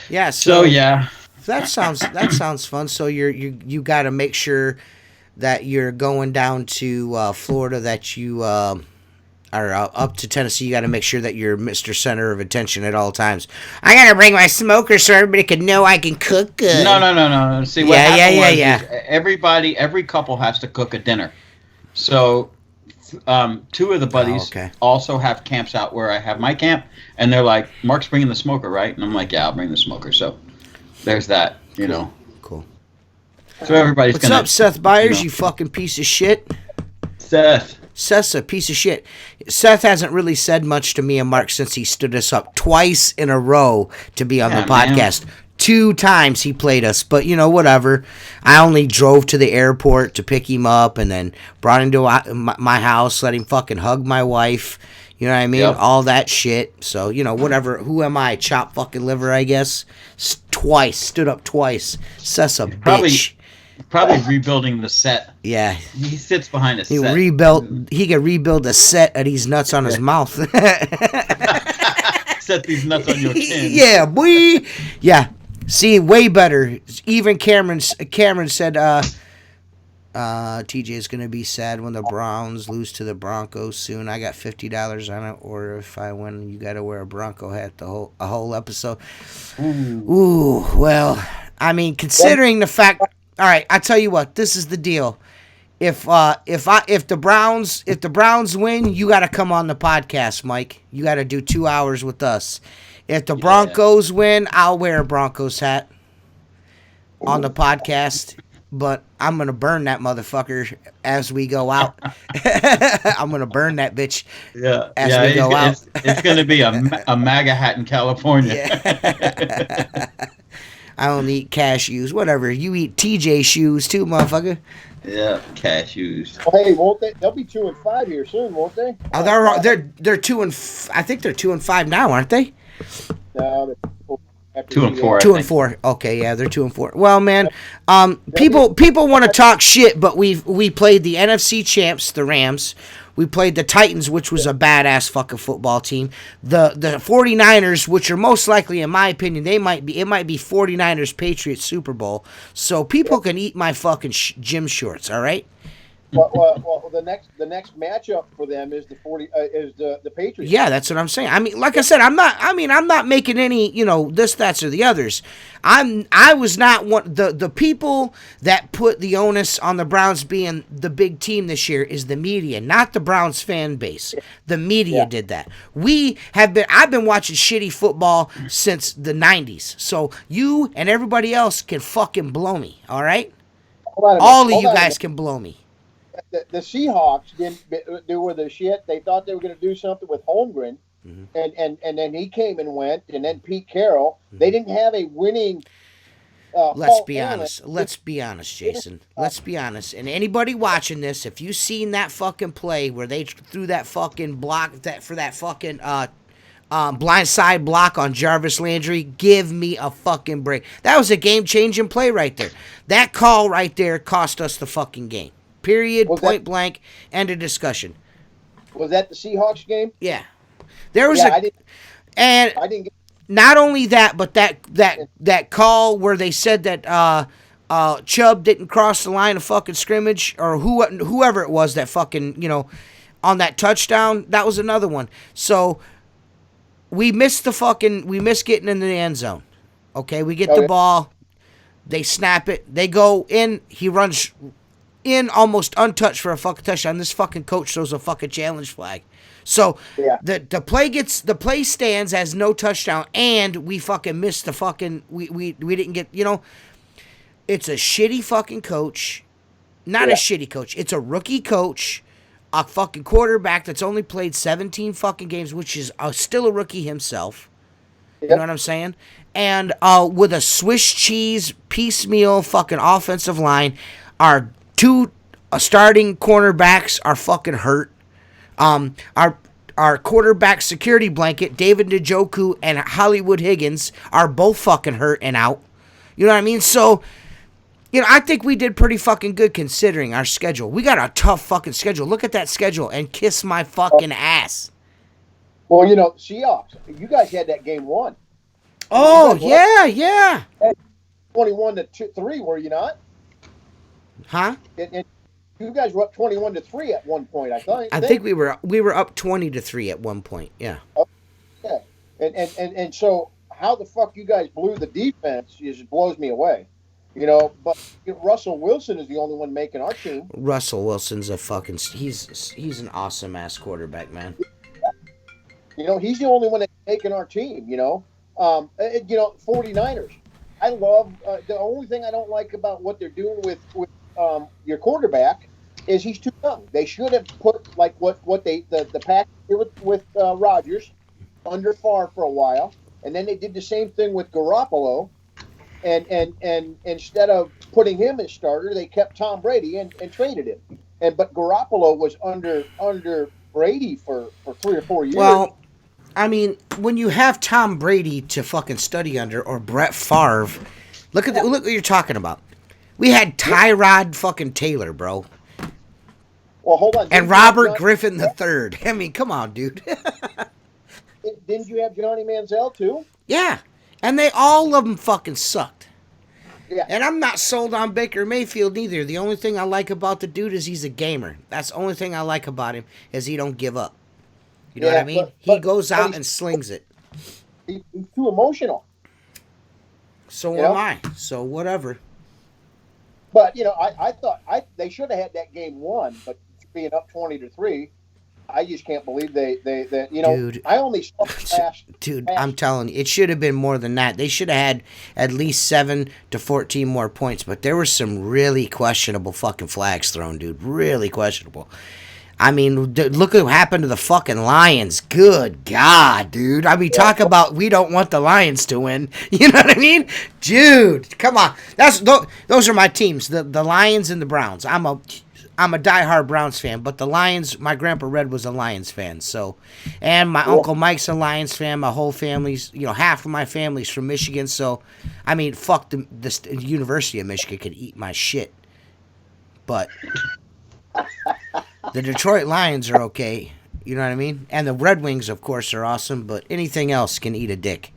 Yeah. So yeah, that sounds fun. So you got to make sure that you're going down to Florida, that you are up to Tennessee. You got to make sure that you're Mr. Center of Attention at all times. I got to bring my smoker so everybody can know I can cook good. No. See, what happened was every couple has to cook a dinner. So two of the buddies also have camps out where I have my camp, and they're like, Mark's bringing the smoker, right? And I'm like, yeah, I'll bring the smoker. So there's that, you know. Cool. So everybody's What's up, Seth Byers, you fucking piece of shit? Seth's a piece of shit. Seth hasn't really said much to me and Mark since he stood us up twice in a row to be on the podcast. Man. 2 times he played us, but whatever. I only drove to the airport to pick him up and then brought him to my house, let him fucking hug my wife. You know what I mean? Yep. All that shit. So, whatever. Who am I? Chop fucking liver, I guess. Twice. Stood up twice. Seth's a bitch. Probably rebuilding the set. Yeah. He sits behind a set. He can rebuild a set of these nuts on his mouth. Set these nuts on your chin. Yeah, boy. Yeah. See, way better. Even Cameron said TJ is going to be sad when the Browns lose to the Broncos soon. I got $50 on it, or if I win, you got to wear a Bronco hat a whole episode. Ooh, well, I mean, considering the fact. All right, I tell you what. This is the deal. If the Browns win, you got to come on the podcast, Mike. You got to do 2 hours with us. If the Broncos win, I'll wear a Broncos hat on the podcast. But I'm going to burn that motherfucker as we go out. I'm going to burn that bitch as we go out. It's going to be a MAGA hat in California. Yeah. I only eat cashews. Whatever. You eat TJ shoes too, motherfucker. Yeah, cashews. Well, hey, won't they? They'll be 2-5 here soon, won't they? Oh, they're 2 and. I think they're 2-5 now, aren't they? No, 2 and 4. 2 and 4. Okay, yeah, they're 2 and 4. Well, man, people want to talk shit, but we played the NFC champs, the Rams. We played the Titans, which was a badass fucking football team. The 49ers, which are most likely, in my opinion, it might be 49ers Patriots Super Bowl. So people can eat my fucking gym shorts, all right? Well, the next matchup for them is the Patriots. Yeah, that's what I'm saying. I mean, like I said, I'm not making any, this, that's, or the others. I was not one the people that put the onus on the Browns being the big team this year is the media, not the Browns fan base. The media did that. I've been watching shitty football since the 90s. So you and everybody else can fucking blow me, all right? All of you guys can blow me. the Seahawks didn't do with the shit. They thought they were going to do something with Holmgren, and then he came and went, and then Pete Carroll. They didn't have a winning. Let's Paul be Allen. honest. Let's be honest, Jason. Let's be honest. And anybody watching this, if you've seen that fucking play where they threw that fucking block for that fucking blindside block on Jarvis Landry, give me a fucking break. That was a game-changing play right there. That call right there cost us the fucking game. Period. Point blank. End of discussion. Was that the Seahawks game? Yeah. There was I didn't get. Not only that, but that call where they said that Chubb didn't cross the line of fucking scrimmage, or whoever it was that fucking, on that touchdown, that was another one. So we missed getting into the end zone. Okay, we get the ball, they snap it, they go in, he runs in almost untouched for a fucking touchdown. This fucking coach throws a fucking challenge flag. So the play stands as no touchdown, and we fucking missed the fucking we didn't get, it's a shitty fucking coach. Not a shitty coach. It's a rookie coach, a fucking quarterback that's only played 17 fucking games, which is still a rookie himself. You know what I'm saying? And with a Swiss cheese piecemeal fucking offensive line, our two starting cornerbacks are fucking hurt. Our quarterback security blanket, David Njoku and Hollywood Higgins, are both fucking hurt and out. You know what I mean? So, I think we did pretty fucking good considering our schedule. We got a tough fucking schedule. Look at that schedule and kiss my fucking ass. Well, Seahawks, you guys had that game won. Oh, yeah. 21-3, were you not? Huh? And you guys were up 21-3 at one point, I think. I think we were up 20-3 at one point. Yeah. Yeah. And so how the fuck you guys blew the defense blows me away. But Russell Wilson is the only one making our team. Russell Wilson's a fucking he's an awesome ass quarterback, man. He's the only one that's making our team. 49ers. I love the only thing I don't like about what they're doing with your quarterback is he's too young. They should have put like what the pack did with Rodgers under Favre for a while, and then they did the same thing with Garoppolo, and instead of putting him as starter, they kept Tom Brady and traded him. But Garoppolo was under Brady for 3 or 4 years. Well, I mean, when you have Tom Brady to fucking study under, or Brett Favre, look what you're talking about. We had Tyrod fucking Taylor, bro. Well, hold on. And Robert Griffin III. I mean, come on, dude. Didn't you have Johnny Manziel too? Yeah, and all of them fucking sucked. Yeah. And I'm not sold on Baker Mayfield either. The only thing I like about the dude is he's a gamer. That's the only thing I like about him is he don't give up. You know what I mean? He goes out and slings it. He's too emotional. So am I. So whatever. But I thought they should have had that game won, but being up 20-3, I just can't believe they Dude, I only saw past. Dude, I'm telling you, it should have been more than that. They should have had at least 7 to 14 more points, but there were some really questionable fucking flags thrown, dude. Really questionable. I mean, look what happened to the fucking Lions. Good God, dude. I mean, talk about we don't want the Lions to win. You know what I mean? Dude, come on. Those are my teams, the Lions and the Browns. I'm a diehard Browns fan, but the Lions, my grandpa Red was a Lions fan. So, and my Uncle Mike's a Lions fan. My whole family's, half of my family's from Michigan. So, I mean, fuck the University of Michigan could eat my shit. But the Detroit Lions are okay. You know what I mean? And the Red Wings, of course, are awesome, but anything else can eat a dick.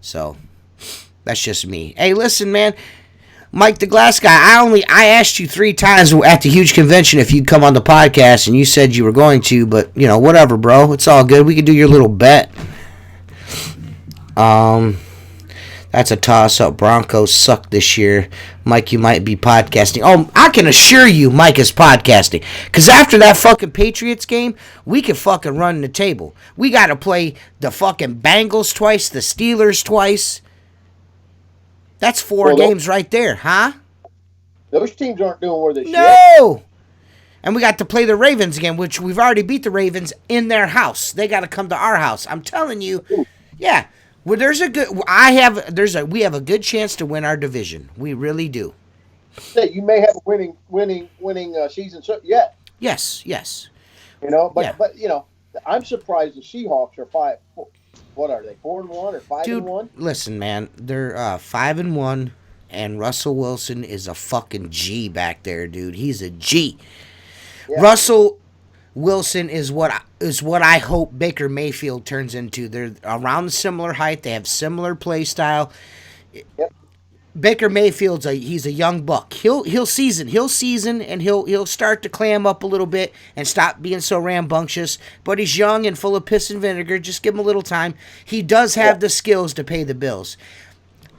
So, that's just me. Hey, listen, man. Mike the Glass Guy, I asked you 3 times at the huge convention if you'd come on the podcast, and you said you were going to, but, whatever, bro. It's all good. We could do your little bet. That's a toss-up. Broncos suck this year. Mike, you might be podcasting. Oh, I can assure you Mike is podcasting. Because after that fucking Patriots game, we can fucking run the table. We got to play the fucking Bengals twice, the Steelers twice. That's 4 games right there, huh? Those teams aren't doing where they should. No! And we got to play the Ravens again, which we've already beat the Ravens in their house. They got to come to our house. I'm telling you, yeah. Well, we have a good chance to win our division. We really do. Say you may have a winning season yet. Yes. But I'm surprised the Seahawks are 5. What are they? 4-1 or 5-1? Listen, man, they're 5-1, and Russell Wilson is a fucking G back there, dude. He's a G. Yeah. Russell Wilson is what I hope Baker Mayfield turns into. They're around the similar height. They have similar play style. Yep. Baker Mayfield's he's a young buck. He'll season and he'll start to clam up a little bit and stop being so rambunctious. But he's young and full of piss and vinegar. Just give him a little time. He does have the skills to pay the bills.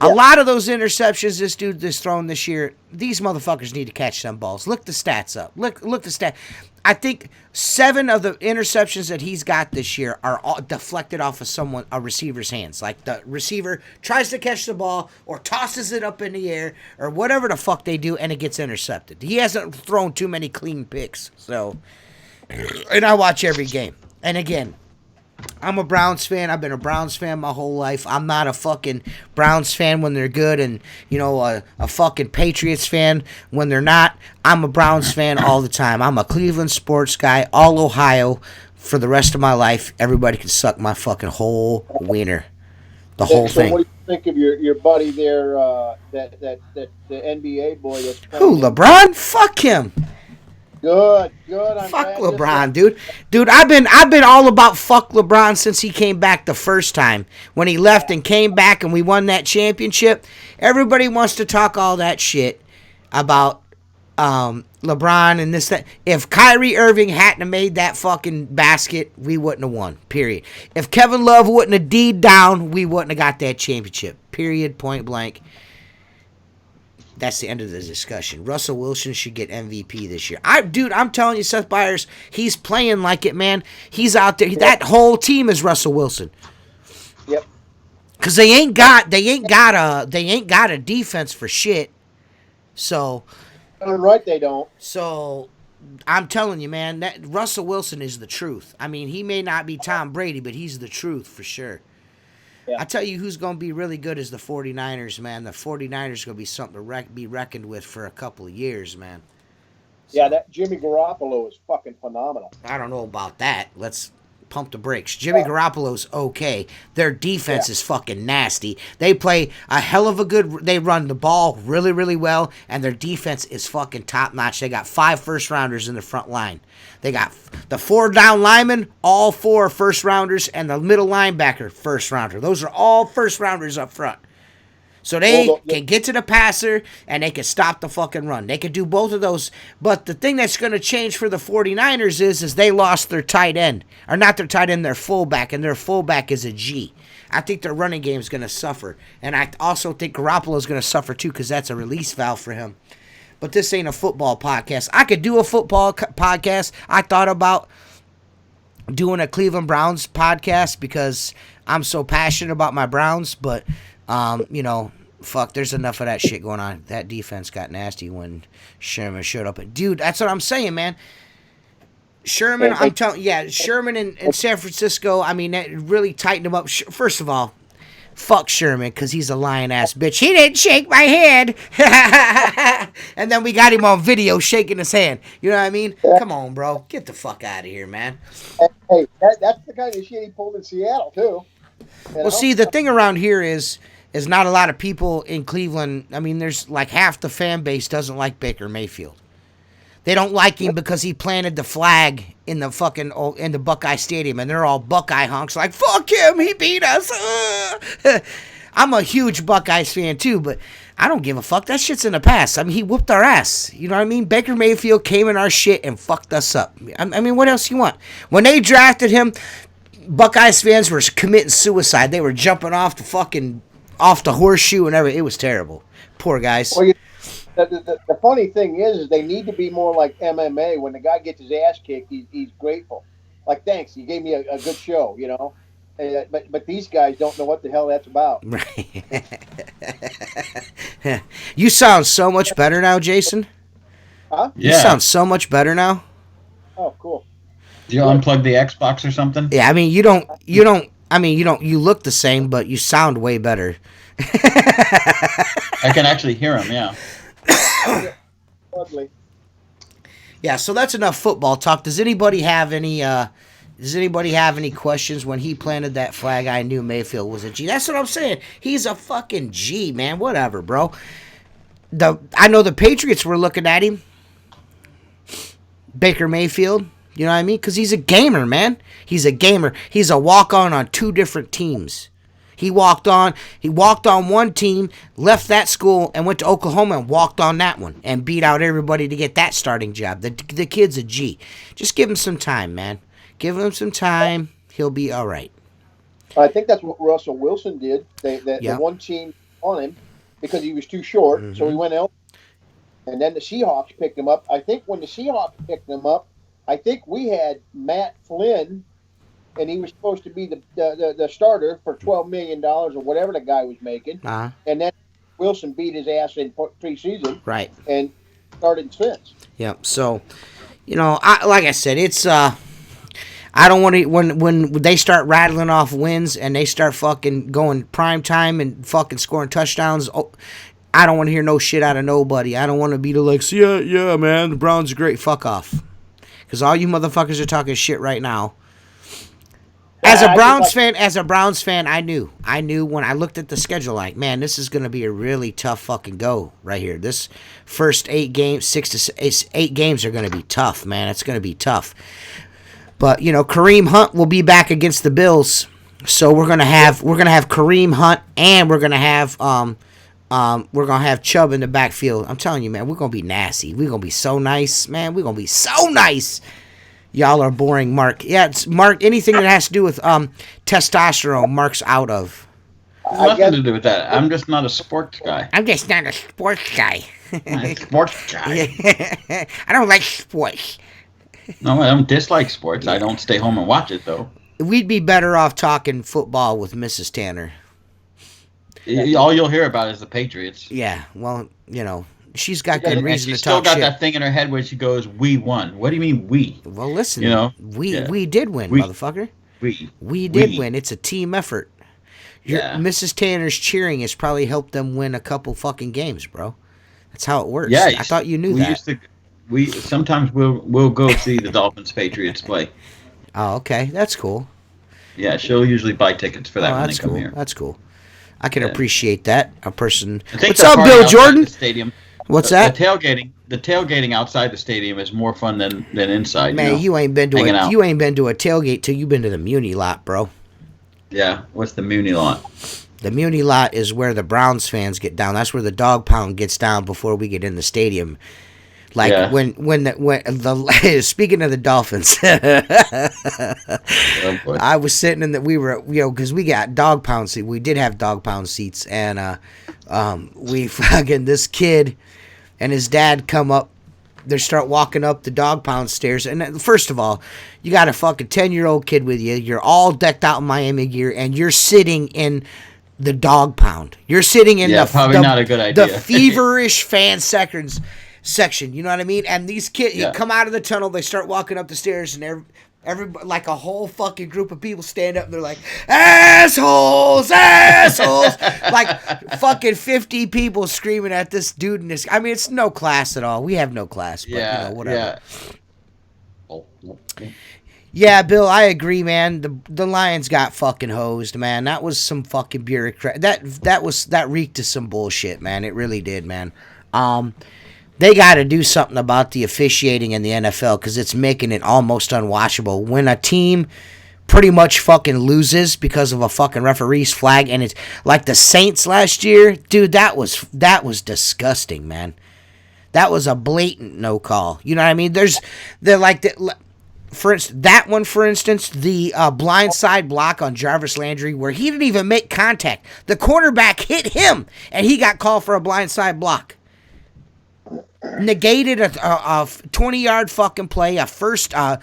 A lot of those interceptions this dude is throwing this year, these motherfuckers need to catch some balls. Look the stats up. Look the stat. I think 7 of the interceptions that he's got this year are all deflected off of a receiver's hands. Like the receiver tries to catch the ball or tosses it up in the air or whatever the fuck they do, and it gets intercepted. He hasn't thrown too many clean picks. So, and I watch every game. And again, I'm a Browns fan. I've been a Browns fan my whole life. I'm not a fucking Browns fan when they're good and, a fucking Patriots fan when they're not. I'm a Browns fan all the time. I'm a Cleveland sports guy, all Ohio, for the rest of my life. Everybody can suck my fucking whole wiener. The whole thing. What do you think of your buddy there, the NBA boy? Who, LeBron? Fuck him. Good. Fuck LeBron, dude. Dude, I've been all about fuck LeBron since he came back the first time. When he left and came back and we won that championship, everybody wants to talk all that shit about LeBron and this, that. If Kyrie Irving hadn't have made that fucking basket, we wouldn't have won, period. If Kevin Love wouldn't have D'd down, we wouldn't have got that championship, period, point blank. That's the end of the discussion. Russell Wilson should get MVP this year. I'm telling you, Seth Byers, he's playing like it, man. He's out there. Yep. That whole team is Russell Wilson. Yep. Because they ain't got a defense for shit. So. Right, they don't. So, I'm telling you, man, that Russell Wilson is the truth. I mean, he may not be Tom Brady, but he's the truth for sure. Yeah. I tell you who's going to be really good is the 49ers, man. The 49ers are going to be something to be reckoned with for a couple of years, man. So, yeah, that Jimmy Garoppolo is fucking phenomenal. I don't know about that. Let's pump the brakes. Jimmy Garoppolo's okay. Their defense is fucking nasty. They play a hell of a they run the ball really, really well, and their defense is fucking top-notch. They got 5 first-rounders in the front line. They got the 4 down linemen, all 4 first-rounders, and the middle linebacker, first-rounder. Those are all first-rounders up front. So they can get to the passer, and they can stop the fucking run. They can do both of those. But the thing that's going to change for the 49ers is they lost their tight end. Or not their tight end, their fullback, and their fullback is a G. I think their running game is going to suffer. And I also think Garoppolo is going to suffer, too, because that's a release valve for him. But this ain't a football podcast. I could do a football podcast. I thought about doing a Cleveland Browns podcast because I'm so passionate about my Browns, but fuck, there's enough of that shit going on. That defense got nasty when Sherman showed up. Dude, that's what I'm saying, man. Sherman, I'm telling you, Sherman in San Francisco, I mean, that really tightened him up. First of all, fuck Sherman, because he's a lying-ass bitch. He didn't shake my hand. And then we got him on video shaking his hand. You know what I mean? Come on, bro. Get the fuck out of here, man. Hey, that's the kind of shit he pulled in Seattle, too. Well, see, the thing around here is not a lot of people in Cleveland. I mean, there's like half the fan base doesn't like Baker Mayfield. They don't like him because he planted the flag in the Buckeye Stadium, and they're all Buckeye honks like, fuck him, he beat us. I'm a huge Buckeyes fan too, but I don't give a fuck. That shit's in the past. I mean, he whooped our ass. You know what I mean? Baker Mayfield came in our shit and fucked us up. I mean, what else you want? When they drafted him, Buckeyes fans were committing suicide. They were jumping off the horseshoe and everything. It was terrible. Poor guys. Well, the funny thing is they need to be more like MMA. When the guy gets his ass kicked, he's grateful. Like, thanks, you gave me a good show, you know. But these guys don't know what the hell that's about. Right. You sound so much better now, Jason. Huh? You sound so much better now. Oh, cool. Do you unplug the Xbox or something? Yeah, I mean, you look the same, but you sound way better. I can actually hear him, yeah. Lovely. Yeah, so that's enough football talk. Does anybody have any questions? When he planted that flag, I knew Mayfield was a G. That's what I'm saying. He's a fucking G, man. Whatever, bro. I know the Patriots were looking at him. Baker Mayfield. You know what I mean? Because he's a gamer, man. He's a gamer. He's a walk-on 2 different teams. He walked on one team, left that school, and went to Oklahoma and walked on that one and beat out everybody to get that starting job. The kid's a G. Just give him some time, man. Give him some time. He'll be all right. I think that's what Russell Wilson did. The one team on him because he was too short, so he went out. And then the Seahawks picked him up. I think when the Seahawks picked him up, I think we had Matt Flynn, and he was supposed to be the starter for $12 million or whatever the guy was making. Uh-huh. And then Wilson beat his ass in preseason. Right. And started since. Yeah. So, like I said, it's I don't want to when they start rattling off wins and they start fucking going prime time and fucking scoring touchdowns. I don't want to hear no shit out of nobody. I don't want to be yeah, man, the Browns are great. Fuck off. Because all you motherfuckers are talking shit right now. As a Browns fan, I knew when I looked at the schedule, like, man, this is going to be a really tough fucking go right here. This first 8 games, 6 to 8 games are going to be tough, man. It's going to be tough. But, Kareem Hunt will be back against the Bills. So we're going to have Kareem Hunt and we're going to have Chubb in the backfield. I'm telling you, man, we're going to be nasty. We're going to be so nice, man. We're going to be so nice. Y'all are boring, Mark. Yeah, it's Mark. Anything that has to do with testosterone, Mark's out of. Nothing to do with that. I'm just not a sports guy. I'm just not a sports guy. Sports guy. I don't like sports. No, I don't dislike sports. I don't stay home and watch it, though. We'd be better off talking football with Mrs. Tanner. All you'll hear about is the Patriots. Yeah, well, she's got good reason to talk shit. She's still got that thing in her head where she goes, "We won." What do you mean, we? Well, listen, we did win, motherfucker. We did win. It's a team effort. Mrs. Tanner's cheering has probably helped them win a couple fucking games, bro. That's how it works. Yeah, I thought you knew that. Sometimes we'll go see the Dolphins Patriots play. Oh, okay, that's cool. Yeah, she'll usually buy tickets for that when they come here. That's cool. I can appreciate that. What's up, Bill Jordan? Stadium. What's that? The tailgating outside the stadium is more fun than inside. Man, you ain't been to a tailgate till you've been to the Muni lot, bro. Yeah, what's the Muni lot? The Muni lot is where the Browns fans get down. That's where the dog pound gets down before we get in the stadium. Like when speaking of the Dolphins, I was sitting in that we were because we got dog pound seats. We did have dog pound seats, and we fucking this kid and his dad come up. They start walking up the dog pound stairs, and first of all, you got a fucking 10-year-old kid with you. You're all decked out in Miami gear, and you're sitting in the dog pound. You're sitting in probably not a good idea. The feverish fan section, you know what I mean? And these kids, you come out of the tunnel, they start walking up the stairs, and everybody, like a whole fucking group of people stand up, and they're like, assholes, like fucking 50 people screaming at this dude in this. I mean, it's no class at all. We have no class, but whatever. Yeah, Bill, I agree, man. The Lions got fucking hosed, man. That was some fucking bureaucrat. That reeked of some bullshit, man. It really did, man. They got to do something about the officiating in the NFL because it's making it almost unwatchable. When a team pretty much fucking loses because of a fucking referee's flag, and it's like the Saints last year, dude, that was disgusting, man. That was a blatant no call. You know what I mean? For instance, the blindside block on Jarvis Landry where he didn't even make contact. The cornerback hit him, and he got called for a blindside block. Negated a 20-yard fucking play, a first down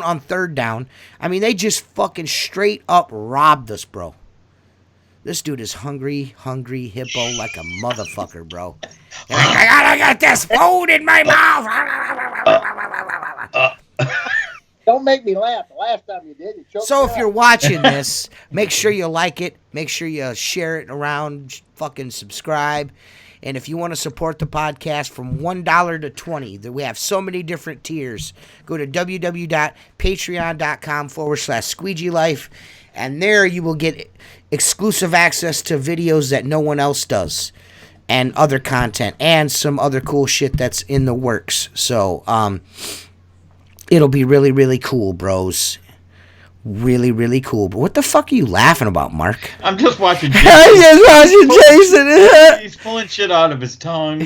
on third down. I mean, they just fucking straight up robbed us, bro. This dude is hungry hippo like a motherfucker, bro. I gotta get this food in my mouth. Don't make me laugh. The last time you did, you choked So me if you're up. watching this, make sure you like it. Make sure you share it around. Fucking subscribe. And if you want to support the podcast from $1 to $20, we have so many different tiers. Go to www.patreon.com/Squeegee Life, and there you will get exclusive access to videos that no one else does, and other content, and some other cool shit that's in the works. So, it'll be really, really cool, bros. Really, really cool. But what the fuck are you laughing about, Mark? I'm just watching Jason. I'm just watching Jason. He's pulling shit out of his tongue.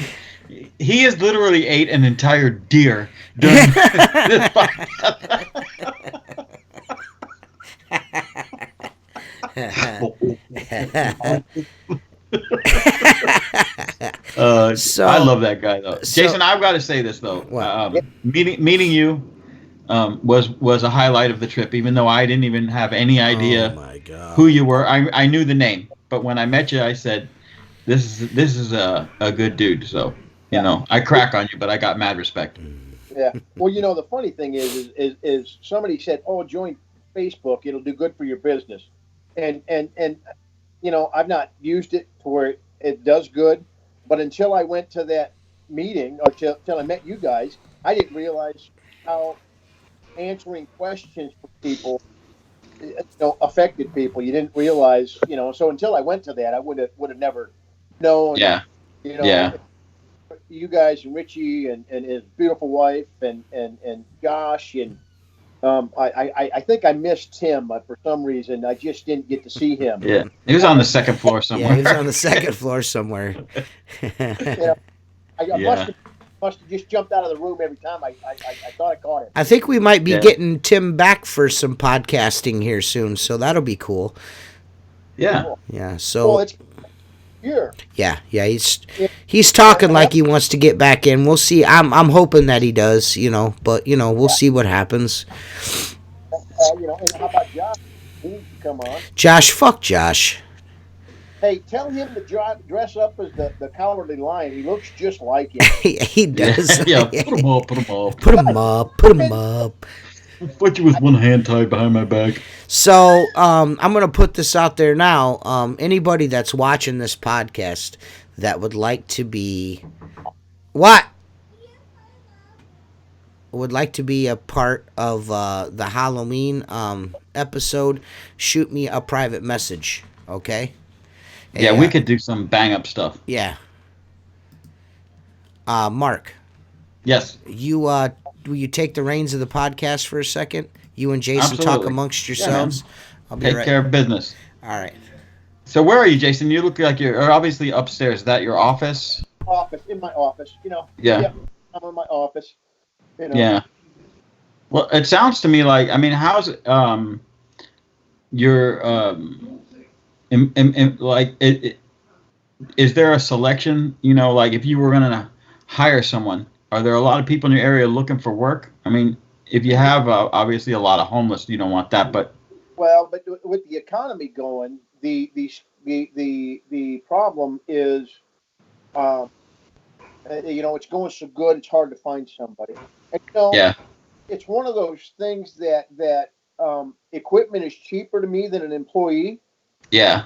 He has literally ate an entire deer during this podcast. I love that guy though. Jason, I've got to say this though. Meeting you was a highlight of the trip, even though I didn't even have any idea who you were. I knew the name, but when I met you, I said, "This is a good dude." So you know, I crack on you, but I got mad respect. Yeah. Well, you know, the funny thing is somebody said, "Oh, join Facebook. It'll do good for your business," and you know, I've not used it to where it does good, but until I went to that meeting or till I met you guys, I didn't realize how answering questions for people, you know, affected people. You didn't realize, you know. So until I went to that, I would have never known. Yeah. You know. Yeah. You guys and Richie and his beautiful wife and Josh and I think I missed Tim, but for some reason I just didn't get to see him. Yeah, he was on the second floor somewhere. Yeah, he was on the second floor somewhere. Yeah. I must have just jumped out of the room every time. I thought I caught him. I think we might be getting Tim back for some podcasting here soon, so that'll be cool. Yeah. Cool. Yeah. So. Well, it's here. Yeah. He's talking like he wants to get back in. We'll see. I'm hoping that he does. You know, but you know, we'll see what happens. You know, and how about Josh? He needs to come on. Josh, fuck Josh. Hey, tell him to dress up as the Cowardly Lion. He looks just like him. He does. Yeah, put him up. Put him up. Put you with one hand tied behind my back. So, I'm going to put this out there now. Anybody that's watching this podcast that would like to be... What? Would like to be a part of the Halloween episode, shoot me a private message, okay? Yeah, we could do some bang-up stuff. Yeah. Mark. Yes. Will you take the reins of the podcast for a second? You and Jason Absolutely. talk amongst yourselves. I'll take care of business. All right. So where are you, Jason? You look like you're obviously upstairs. Is that your office? In my office, you know. Yeah. I'm in my office. You know. Yeah. Well, it sounds to me like, I mean, how's your is there a selection? You know, like if you were gonna hire someone, are there a lot of people in your area looking for work? I mean, if you have obviously a lot of homeless, you don't want that, but well, but with the economy going, the problem is, you know, it's going so good, it's hard to find somebody. And, you know, yeah, it's one of those things that equipment is cheaper to me than an employee. Yeah.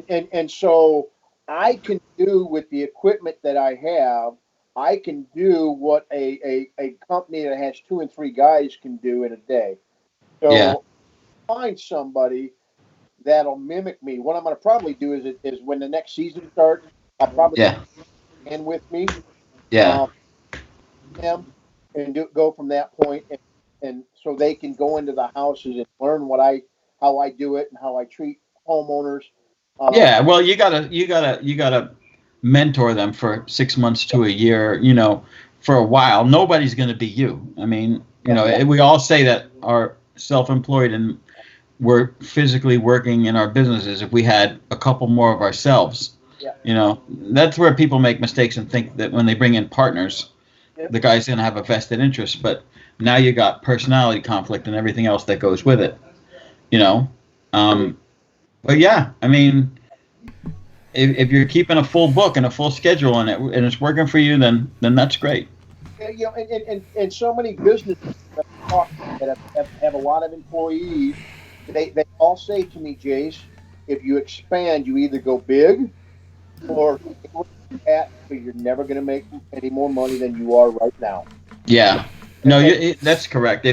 And so I can do with the equipment that I have, I can do what a company that has 2 and 3 guys can do in a day. So find somebody that'll mimic me. What I'm going to probably do is when the next season starts, I'll probably end with me. Yeah. Them and go from that point, and so they can go into the houses and learn how I do it and how I treat homeowners. Yeah, well, you gotta mentor them for 6 months to a year, you know, for a while. Nobody's going to be you. I mean, you know, we all say that are self-employed and we're physically working in our businesses if we had a couple more of ourselves. Yeah. You know, that's where people make mistakes and think that when they bring in partners, the guy's going to have a vested interest. But now you got personality conflict and everything else that goes with it, you know. But yeah, I mean, if you're keeping a full book and a full schedule on it and it's working for you, then that's great. You know, and so many businesses talk that have a lot of employees. They all say to me, Jace, if you expand, you either go big or at, but you're never going to make any more money than you are right now. Yeah. No, And, that's correct.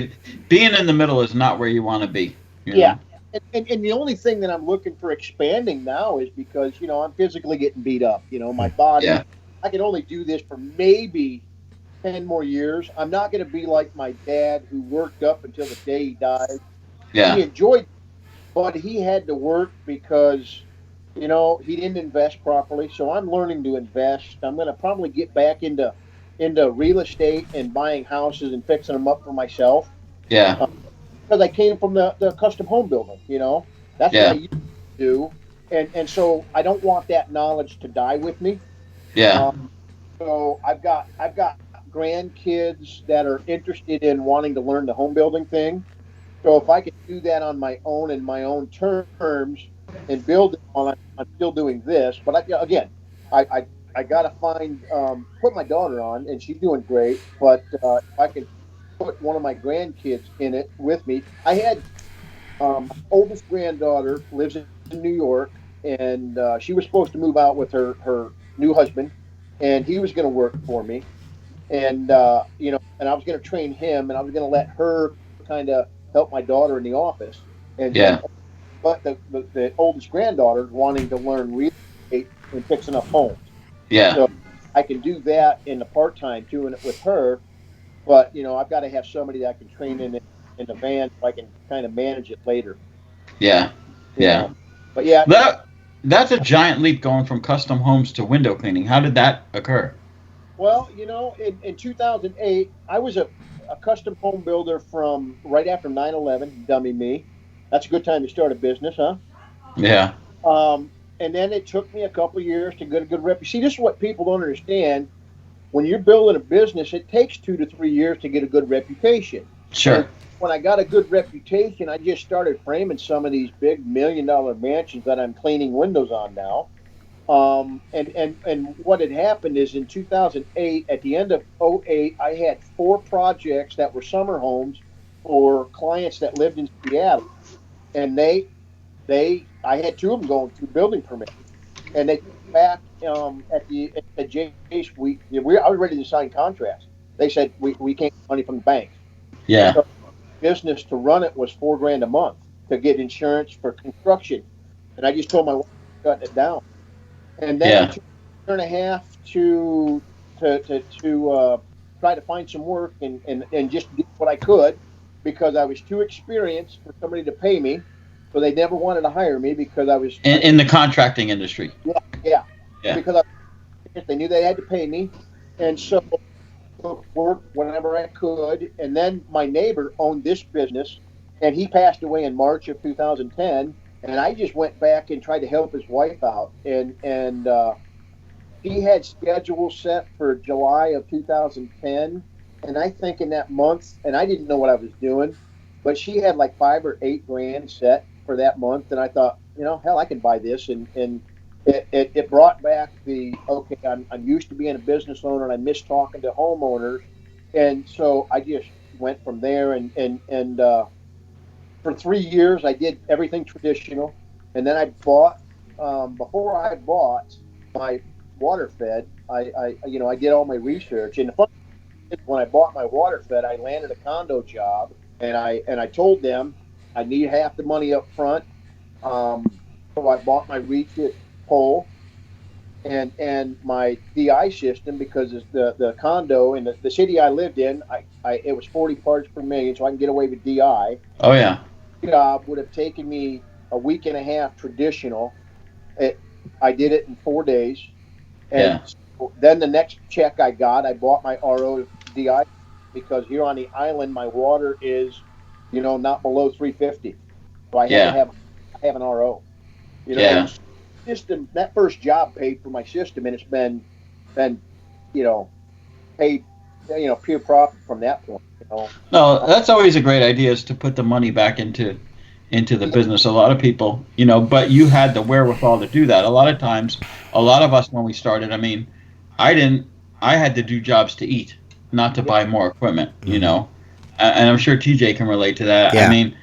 Being in the middle is not where you want to be. yeah. Know? And the only thing that I'm looking for expanding now is because, I'm physically getting beat up. My body, Yeah. I can only do this for maybe 10 more years. I'm not going to be like my dad who worked up until the day he died. He Yeah. enjoyed it, but he had to work because, he didn't invest properly. So I'm learning to invest. I'm going to probably get back into real estate and buying houses and fixing them up for myself. Yeah. Because I came from the custom home building, that's what I Yeah. used to do. And so I don't want that knowledge to die with me. Yeah. So I've got grandkids that are interested in wanting to learn the home building thing. So if I can do that on my own in my own terms and build it while I'm still doing this, but again, I got to find put my daughter on, and she's doing great. But if I can put one of my grandkids in it with me, I had my oldest granddaughter lives in New York, and she was supposed to move out with her new husband, and he was going to work for me, and and I was going to train him, and I was going to let her kind of help my daughter in the office, and Yeah. but the oldest granddaughter is wanting to learn real estate and fixing up homes, Yeah. so I can do that in the part time doing it with her, but I've got to have somebody that I can train in the van so I can kind of manage it later. Yeah. You Yeah. know, but yeah, That's a giant leap going from custom homes to window cleaning. How did that occur? well, in 2008, I was a custom home builder from right after 9/11. Dummy me. That's a good time to start a business, huh? Yeah. And then it took me a couple of years to get a good rep. See, this is what people don't understand. When you're building a business, it takes 2 to 3 years to get a good reputation. Sure. So when I got a good reputation, I just started framing some of these big $1 million mansions that I'm cleaning windows on now. And what had happened is in 2008, at the end of '08, I had 4 projects that were summer homes for clients that lived in Seattle, and I had 2 of them going through building permits, and they back at Jace, I was ready to sign contracts. They said we can't get money from the bank, Yeah. so business to run it was $4 grand a month to get insurance for construction, and I just told my wife cutting it down. And then it Yeah. took a year and a half to try to find some work and just do what I could because I was too experienced for somebody to pay me. So they never wanted to hire me because In the contracting industry. yeah, yeah, Yeah. because they knew they had to pay me, and so I took work whenever I could. And then my neighbor owned this business, and he passed away in March of 2010. And I just went back and tried to help his wife out, and he had schedule set for July of 2010, and I think in that month, and I didn't know what I was doing, but she had like 5 or 8 grand set for that month, and I thought, hell, I can buy this, and it brought back the okay. I'm used to being a business owner, and I miss talking to homeowners, and so I just went from there, and for 3 years I did everything traditional, and then I bought. Before I bought my water fed, I did all my research. And the funny thing is, when I bought my water fed, I landed a condo job, and I told them I need half the money up front. So I bought my reach it pole and my DI system because it's the condo in the city I lived in, it was 40 parts per million, so I can get away with DI. Oh yeah. Job would have taken me a week and a half traditional. It, I did it in 4 days. And Yeah. so then the next check I got, I bought my RODI because here on the island, my water is, not below 350. So I had to Yeah. have an RO, Yeah. system. That first job paid for my system, and it's been, you know, paid, pure profit from that point. No, Uh, that's always a great idea is to put the money back into the yeah, business. A lot of people, but you had the wherewithal to do that. A lot of times, a lot of us when we started, I mean, I didn't I had to do jobs to eat, not to yeah, buy more equipment, Mm-hmm. and I'm sure TJ can relate to that. Yeah. I mean,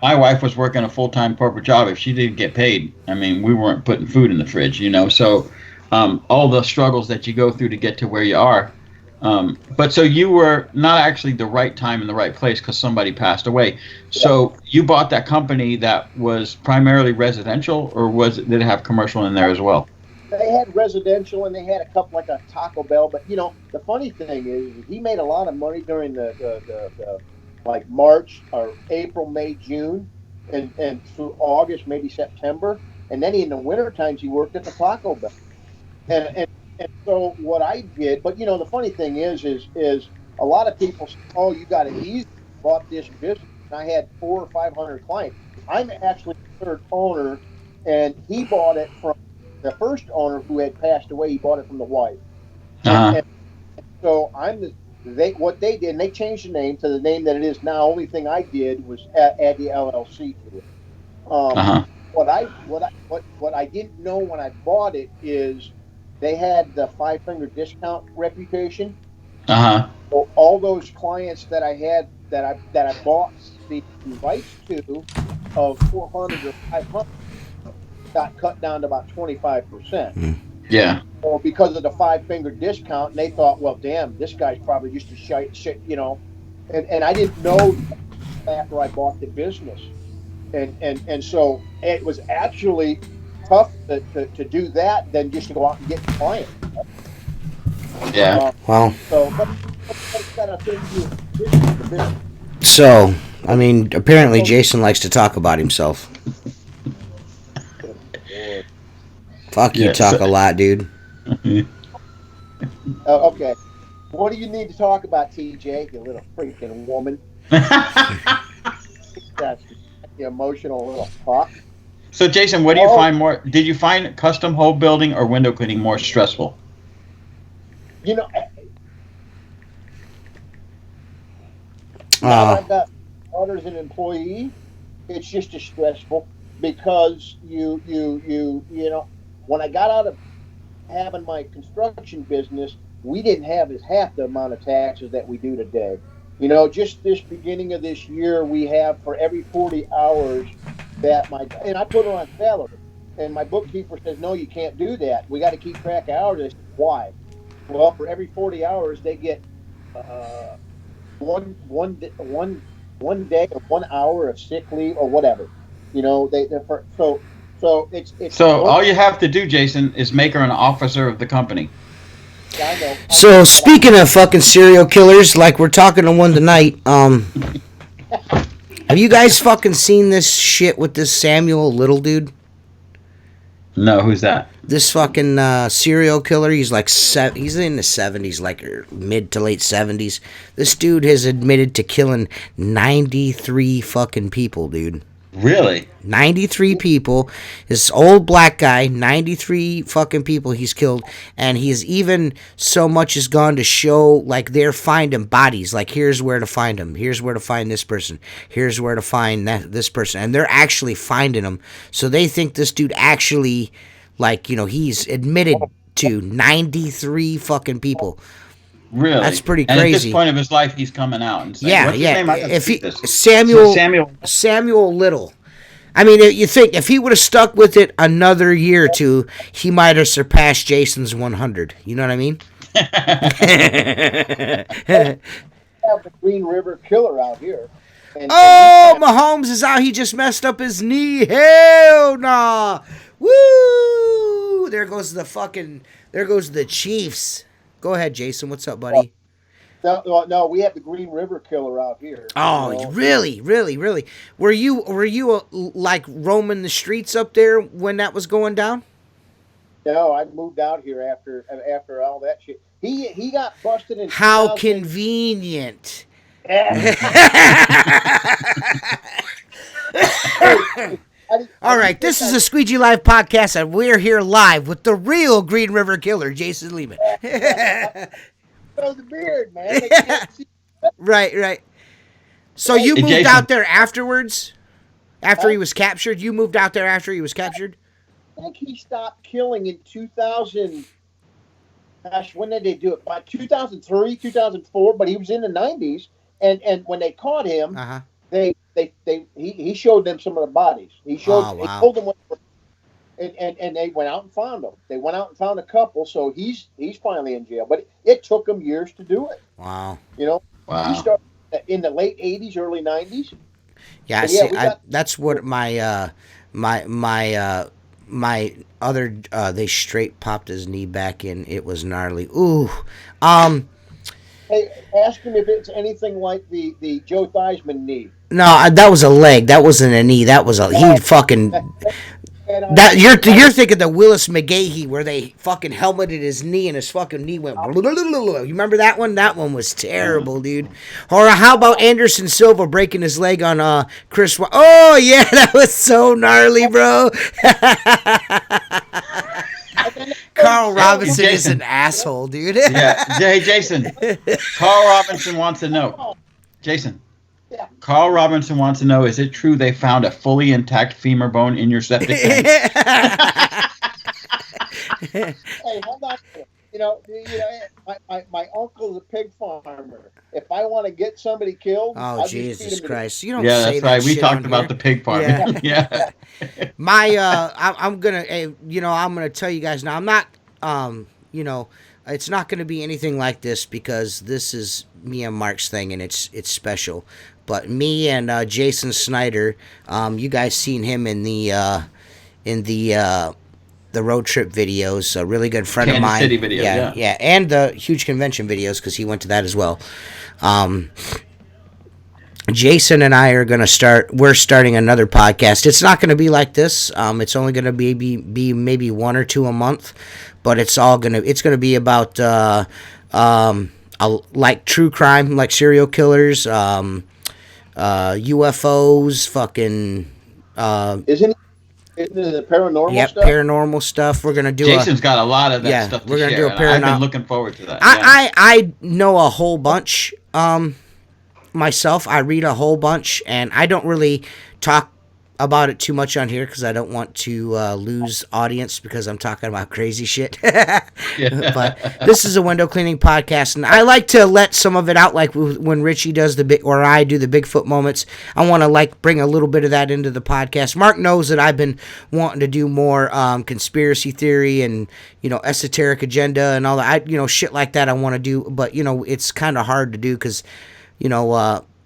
my wife was working a full-time corporate job. If she didn't get paid, I mean, we weren't putting food in the fridge, So, all the struggles that you go through to get to where you are. But so you were not actually the right time in the right place because somebody passed away. So you bought that company that was primarily residential, or did it have commercial in there as well? They had residential and they had a couple like a Taco Bell, but the funny thing is he made a lot of money during the like March or April, May, June, and through August, maybe September, and then in the winter times he worked at the Taco Bell, and so what I did, but the funny thing is a lot of people say, oh, you got it easy, bought this business, and I had 400 or 500 clients. I'm actually the third owner, and he bought it from the first owner who had passed away. He bought it from the wife, and so what they did, and they changed the name to the name that it is now. Only thing I did was add the LLC to it. What I didn't know when I bought it is they had the 5 finger discount reputation. So all those clients that I had that I bought the rights to of 400 or 500 got cut down to about 25%. Yeah. Or because of the 5 finger discount, and they thought, well, damn, this guy's probably just a shit, And I didn't know after I bought the business, and so it was actually tough to do that than just to go out and get clients. Yeah. Well. So, but that I think So, I mean, apparently Jason likes to talk about himself. Fuck, you talk a lot, dude. Okay. What do you need to talk about, TJ, you little freaking woman? That's the emotional little fuck. So, Jason, what do you find more? Did you find custom home building or window cleaning more stressful? Now I've got daughter as an employee. It's just as stressful because you when I got out of having my construction business, we didn't have as half the amount of taxes that we do today. Just this beginning of this year, we have for every 40 hours that and I put her on salary, and my bookkeeper says, no, you can't do that. We got to keep track of hours. I said, why? Well, for every 40 hours, they get one day or 1 hour of sick leave or whatever. So it's so all you have to do, Jason, is make her an officer of the company. I know. So speaking of fucking serial killers, like we're talking to one tonight, have you guys fucking seen this shit with this Samuel Little dude? No, who's that? This fucking serial killer. He's like he's in the 70s, like mid to late 70s. This dude has admitted to killing 93 fucking people, dude. Really? 93 people. This old black guy, 93 fucking people he's killed, and he has even so much as gone to show, like, they're finding bodies. Like, here's where to find them. Here's where to find this person. Here's where to find this person. And they're actually finding them. So they think this dude actually, like, he's admitted to 93 fucking people. Really? That's pretty crazy. And at this point of his life, he's coming out and saying, "What's his name?" Samuel Little. I mean, you think if he would have stuck with it another year or two, he might have surpassed Jason's 100. You know what I mean? Have the Green River Killer out here. Mahomes is out. He just messed up his knee. Hell nah. Woo! There goes the Chiefs. Go ahead, Jason. What's up, buddy? No, we have the Green River Killer out here. Oh, really? Were you like roaming the streets up there when that was going down? No, I moved out here after all that shit. He got busted in. How convenient. All right, this is a Squeegee Live podcast, and we're here live with the real Green River Killer, Jason Leman. The beard, man. Right. So you moved out there afterwards? After he was captured? You moved out there after he was captured? I think he stopped killing in 2000. Gosh, when did they do it? By 2003, 2004, but he was in the 90s. And when they caught him, Uh-huh. he showed them some of the bodies. He Wow. told them what, and they went out and found them. They went out and found a couple, so he's finally in jail. But it took him years to do it. Wow. You know, he Wow. started in the late '80s, early '90s. Yeah, But see, we got that's what my other they straight popped his knee back in. It was gnarly. Ooh. Hey, ask him if it's anything like the Joe Theismann knee. No, that was a leg. That wasn't a knee. That was a he fucking that you're thinking the Willis McGahee where they fucking helmeted his knee and his fucking knee went. You remember that one? That one was terrible, dude. Or how about Anderson Silva breaking his leg on Chris? Oh yeah, that was so gnarly, bro. Carl Robinson is an asshole, dude. Yeah. Hey, Jason. Carl Robinson wants to know. Jason. Yeah. Carl Robinson wants to know: is it true they found a fully intact femur bone in your septic tank? Hey, hold on. My uncle's a pig farmer. If I want to get somebody killed, Oh Jesus Christ! You don't Yeah, say that's right. that We shit talked on about here. the pig farm. Yeah. Yeah. My I'm gonna I'm gonna tell you guys now. I'm not it's not gonna be anything like this because this is me and Mark's thing and it's special. But me and Jason Snyder, you guys seen him in the road trip videos. A really good friend of Kansas mine. City videos, yeah. and the huge convention videos because he went to that as well. Jason and I are gonna we're starting another podcast. It's not gonna be like this. It's only gonna be maybe one or two a month, but it's gonna be about like true crime, like serial killers, UFOs, fucking Isn't it the paranormal stuff? paranormal stuff. We're gonna do. Jason's got a lot of that yeah, stuff to we're gonna share. do a And I've been paranormal. looking forward to that. I know a whole bunch myself. I read a whole bunch, and I don't really talk about it too much on here because I don't want to lose audience because I'm talking about crazy shit. But this is a window cleaning podcast, and I like to let some of it out, like when Richie does or I do the Bigfoot moments. I want to bring a little bit of that into the podcast. Mark knows that I've been wanting to do more conspiracy theory and esoteric agenda and all that. Shit like that I want to do, but it's kind of hard to do because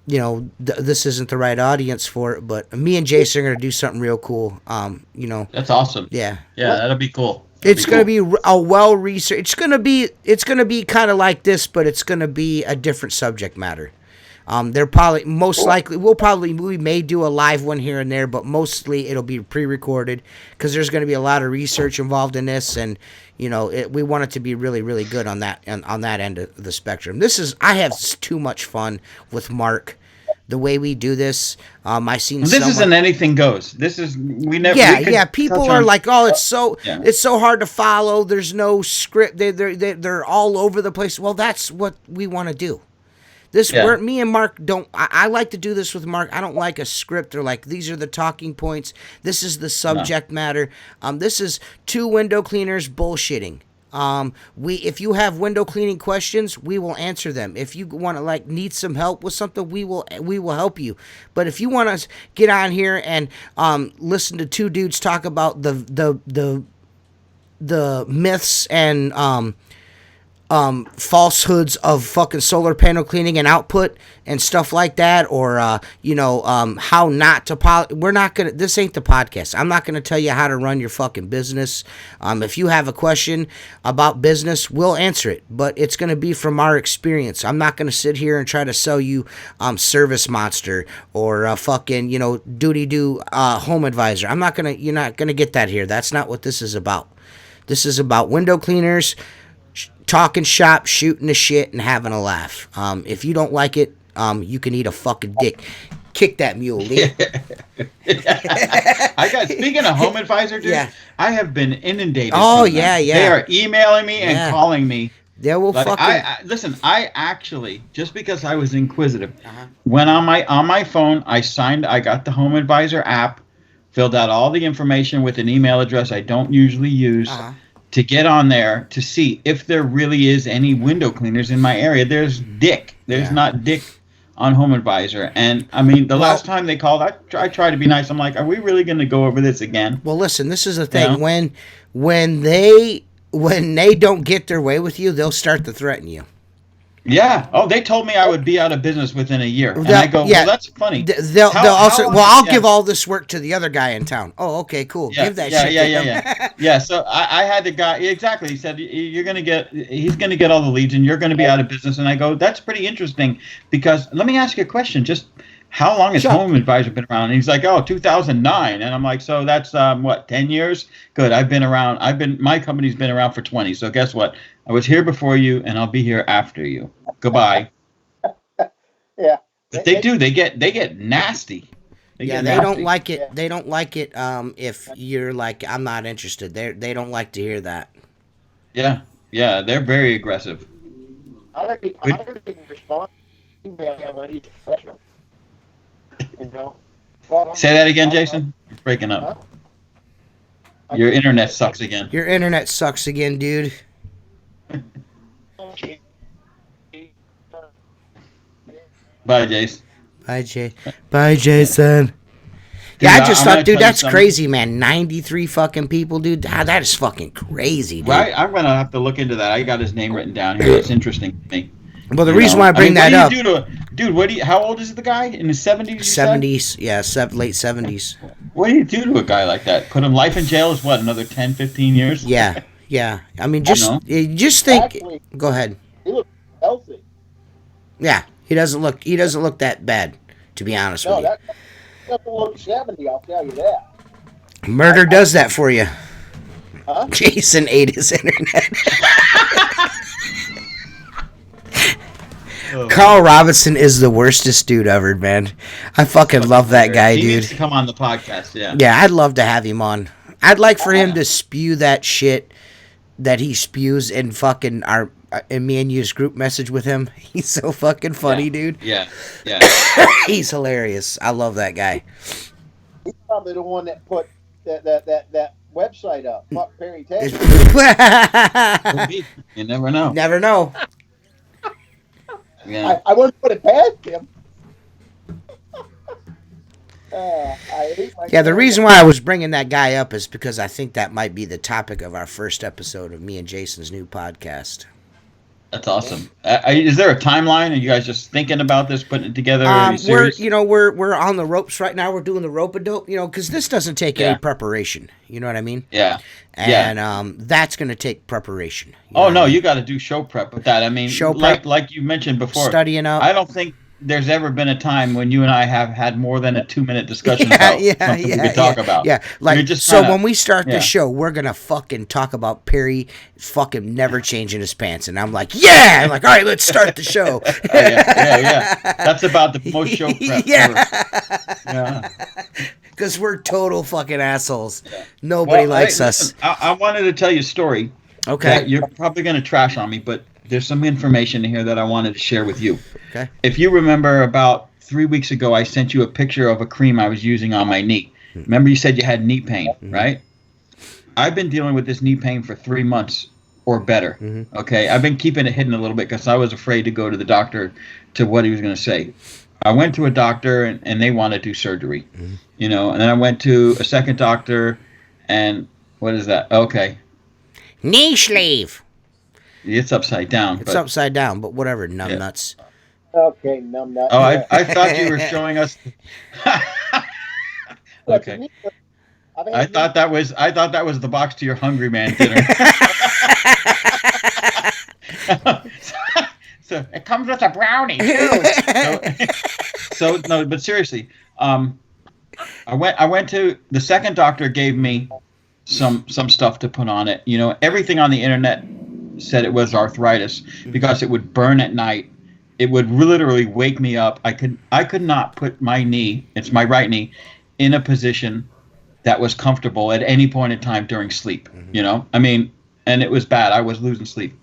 this isn't the right audience for it, but me and Jason are going to do something real cool. That's awesome. Yeah. Yeah, that'll be cool. It's going to be a well-researched. It's going to be kind of like this, but it's going to be a different subject matter. They're probably most likely we may do a live one here and there, but mostly it'll be pre-recorded because there's going to be a lot of research involved in this, and we want it to be really, really good on that end of the spectrum. I have too much fun with Mark. The way we do this, I seen. This isn't anything goes. This is we never. Yeah. People are like, oh, it's so hard to follow. There's no script. They're all over the place. Well, that's what we want to do. Me and Mark don't. I like to do this with Mark. I don't like a script or like these are the talking points. This is the subject matter. This is two window cleaners bullshitting. If you have window cleaning questions, we will answer them. If you want to need some help with something, we will help you. But if you want to get on here and listen to two dudes talk about the myths and falsehoods of fucking solar panel cleaning and output and stuff like that, or how not to we're not gonna. This ain't the podcast. I'm not gonna tell you how to run your fucking business. If you have a question about business, we'll answer it, but it's gonna be from our experience. I'm not gonna sit here and try to sell you Service Monster or fucking Duty Do Home Advisor. You're not gonna get that here. That's not what this is about. This is about window cleaners talking shop, shooting the shit, and having a laugh. If you don't like it, you can eat a fucking dick. Kick that mule, Lee. Speaking of Home Advisor, dude, I have been inundated. Oh, yeah. They are emailing me and calling me. They will fucking... Listen, I actually, just because I was inquisitive, when on my phone, I got the Home Advisor app, filled out all the information with an email address I don't usually use, to get on there to see if there really is any window cleaners in my area. There's dick. There's not dick on Home Advisor. And I mean, the last time they called, I tried to be nice. I'm like, are we really going to go over this again? Well, listen, this is the thing. When they don't get their way with you, they'll start to threaten you. Yeah. Oh, they told me I would be out of business within a year. And I go, well, that's funny. They'll also, I'll give all this work to the other guy in town. Oh, okay, cool. Give that shit to him. Yeah. So I had the guy, exactly. He said, he's going to get all the leads and you're going to be out of business. And I go, that's pretty interesting because let me ask you a question. Just how long has Home Advisor been around? And he's like, 2009. And I'm like, so that's 10 years? Good. My company's been around for 20. So guess what? I was here before you, and I'll be here after you. Goodbye. Yeah. But they get nasty. They don't like it. They don't like it if you're like, I'm not interested. They don't like to hear that. Yeah. Yeah, they're very aggressive. I don't even respond. Say that again, Jason. You're breaking up. Your internet sucks again. Your internet sucks again, dude. Bye, Jason. Bye, Jason. Dude, I just thought, dude, that's crazy, man. 93 fucking people, dude. That is fucking crazy, dude. Right? I'm gonna have to look into that. I got his name written down here. It's interesting to me. Well, the reason why I bring that up, dude, how old is the guy? In his 70s? 70s, yeah, late 70s. What do you do to a guy like that? Put him life in jail is what? Another 10, 15 years? Yeah. I mean, just think. Actually, go ahead. He looks healthy. Yeah, he doesn't look that bad, to be honest with you. That doesn't look 70. I'll tell you that. Murder does that for you. Huh? Jason ate his internet. Carl Robinson is the worstest dude ever, man. I fucking love that guy, dude. He needs to come on the podcast, yeah. Yeah, I'd love to have him on. I'd like for him to spew that shit that he spews in fucking in me and you's group message with him. He's so fucking funny, dude. Yeah. He's hilarious. I love that guy. He's probably the one that put that website up. Fuck Perry Tate. You never know. Never know. Yeah. I wouldn't put it past him. I hate my the reason why I was bringing that guy up is because I think that might be the topic of our first episode of me and Jason's new podcast. That's awesome. Is there a timeline? Are you guys just thinking about this, putting it together? We're on the ropes right now. We're doing the rope-a-dope, because this doesn't take any preparation. You know what I mean? Yeah. And that's going to take preparation. You got to do show prep with that. I mean, like you mentioned before, studying up. I don't think there's ever been a time when you and I have had more than a 2-minute discussion about something we could talk about. Yeah, when we start the show, we're gonna fucking talk about Perry fucking never changing his pants, and I'm like, yeah, I'm like, all right, let's start the show. yeah. That's about the most show prep ever. Because we're total fucking assholes. Yeah. Nobody likes us. I wanted to tell you a story. Okay. You're probably gonna trash on me, but there's some information here that I wanted to share with you. Okay. If you remember, about 3 weeks ago, I sent you a picture of a cream I was using on my knee. Remember you said you had knee pain, right? I've been dealing with this knee pain for 3 months or better, okay? I've been keeping it hidden a little bit because I was afraid to go to the doctor to what he was going to say. I went to a doctor, and they want to do surgery, and then I went to a second doctor, and what is that? Okay. Knee sleeve. It's upside down. It's upside down, but whatever, numbnuts. Okay, numbnuts. Oh, I thought you were showing us. Okay. I thought that was the box to your Hungry Man dinner. So it comes with a brownie too. So no, but seriously, I went to the second doctor, gave me some stuff to put on it. Everything on the internet said it was arthritis because it would burn at night. It would literally wake me up. I could not put my knee, it's my right knee, in a position that was comfortable at any point in time during sleep. I mean, and it was bad. I was losing sleep.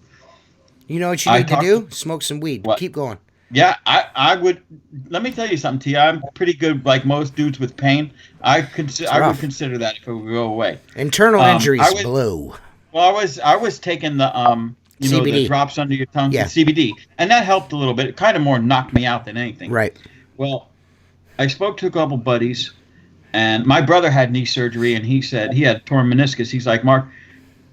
You know what you need to do? Smoke some weed. What? Keep going. Yeah, I would. Let me tell you something, T. I'm pretty good, like most dudes with pain. I would consider that if it would go away. Internal injuries blow. Well, I was taking the CBD. the drops under your tongue, Yeah. the CBD. And that helped a little bit. It kind of more knocked me out than anything. Right. Well, I spoke to a couple buddies, and my brother had knee surgery, and he said he had torn meniscus. He's like, Mark,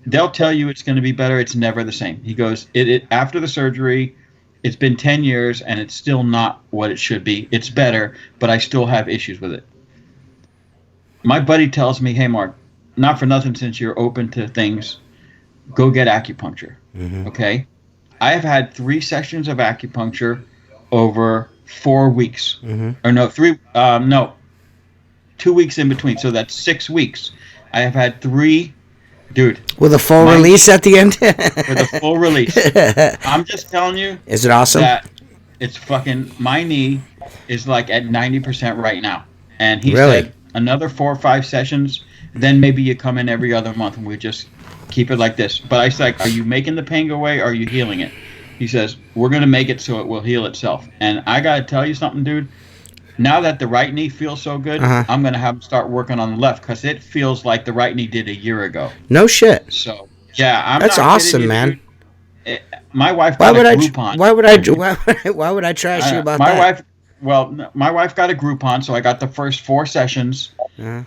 they'll tell you it's going to be better. It's never the same. He goes, it after the surgery, it's been 10 years, and it's still not what it should be. It's better, but I still have issues with it. My buddy tells me, hey, Mark, not for nothing, since you're open to things, go get acupuncture. Okay? I have had 3 sessions of acupuncture over 4 weeks. Or no, 2 weeks in between. So that's 6 weeks. I have had 3, dude. With a full release at the end? With a full release. I'm just telling you. Is it awesome? That it's fucking, my knee is like at 90% right now. And he Really? said another 4 or 5 sessions, then maybe you come in every other month and we just keep it like this. But I said, are you making the pain go away or are you healing it? He says, we're going to make it so it will heal itself. And I got to tell you something, dude. Now that the right knee feels so good, I'm going to have him start working on the left because it feels like the right knee did a year ago. No shit. So, yeah. That's awesome, man. My wife got a Groupon. Why would I trash you about that? My wife got a Groupon, so I got the first 4 sessions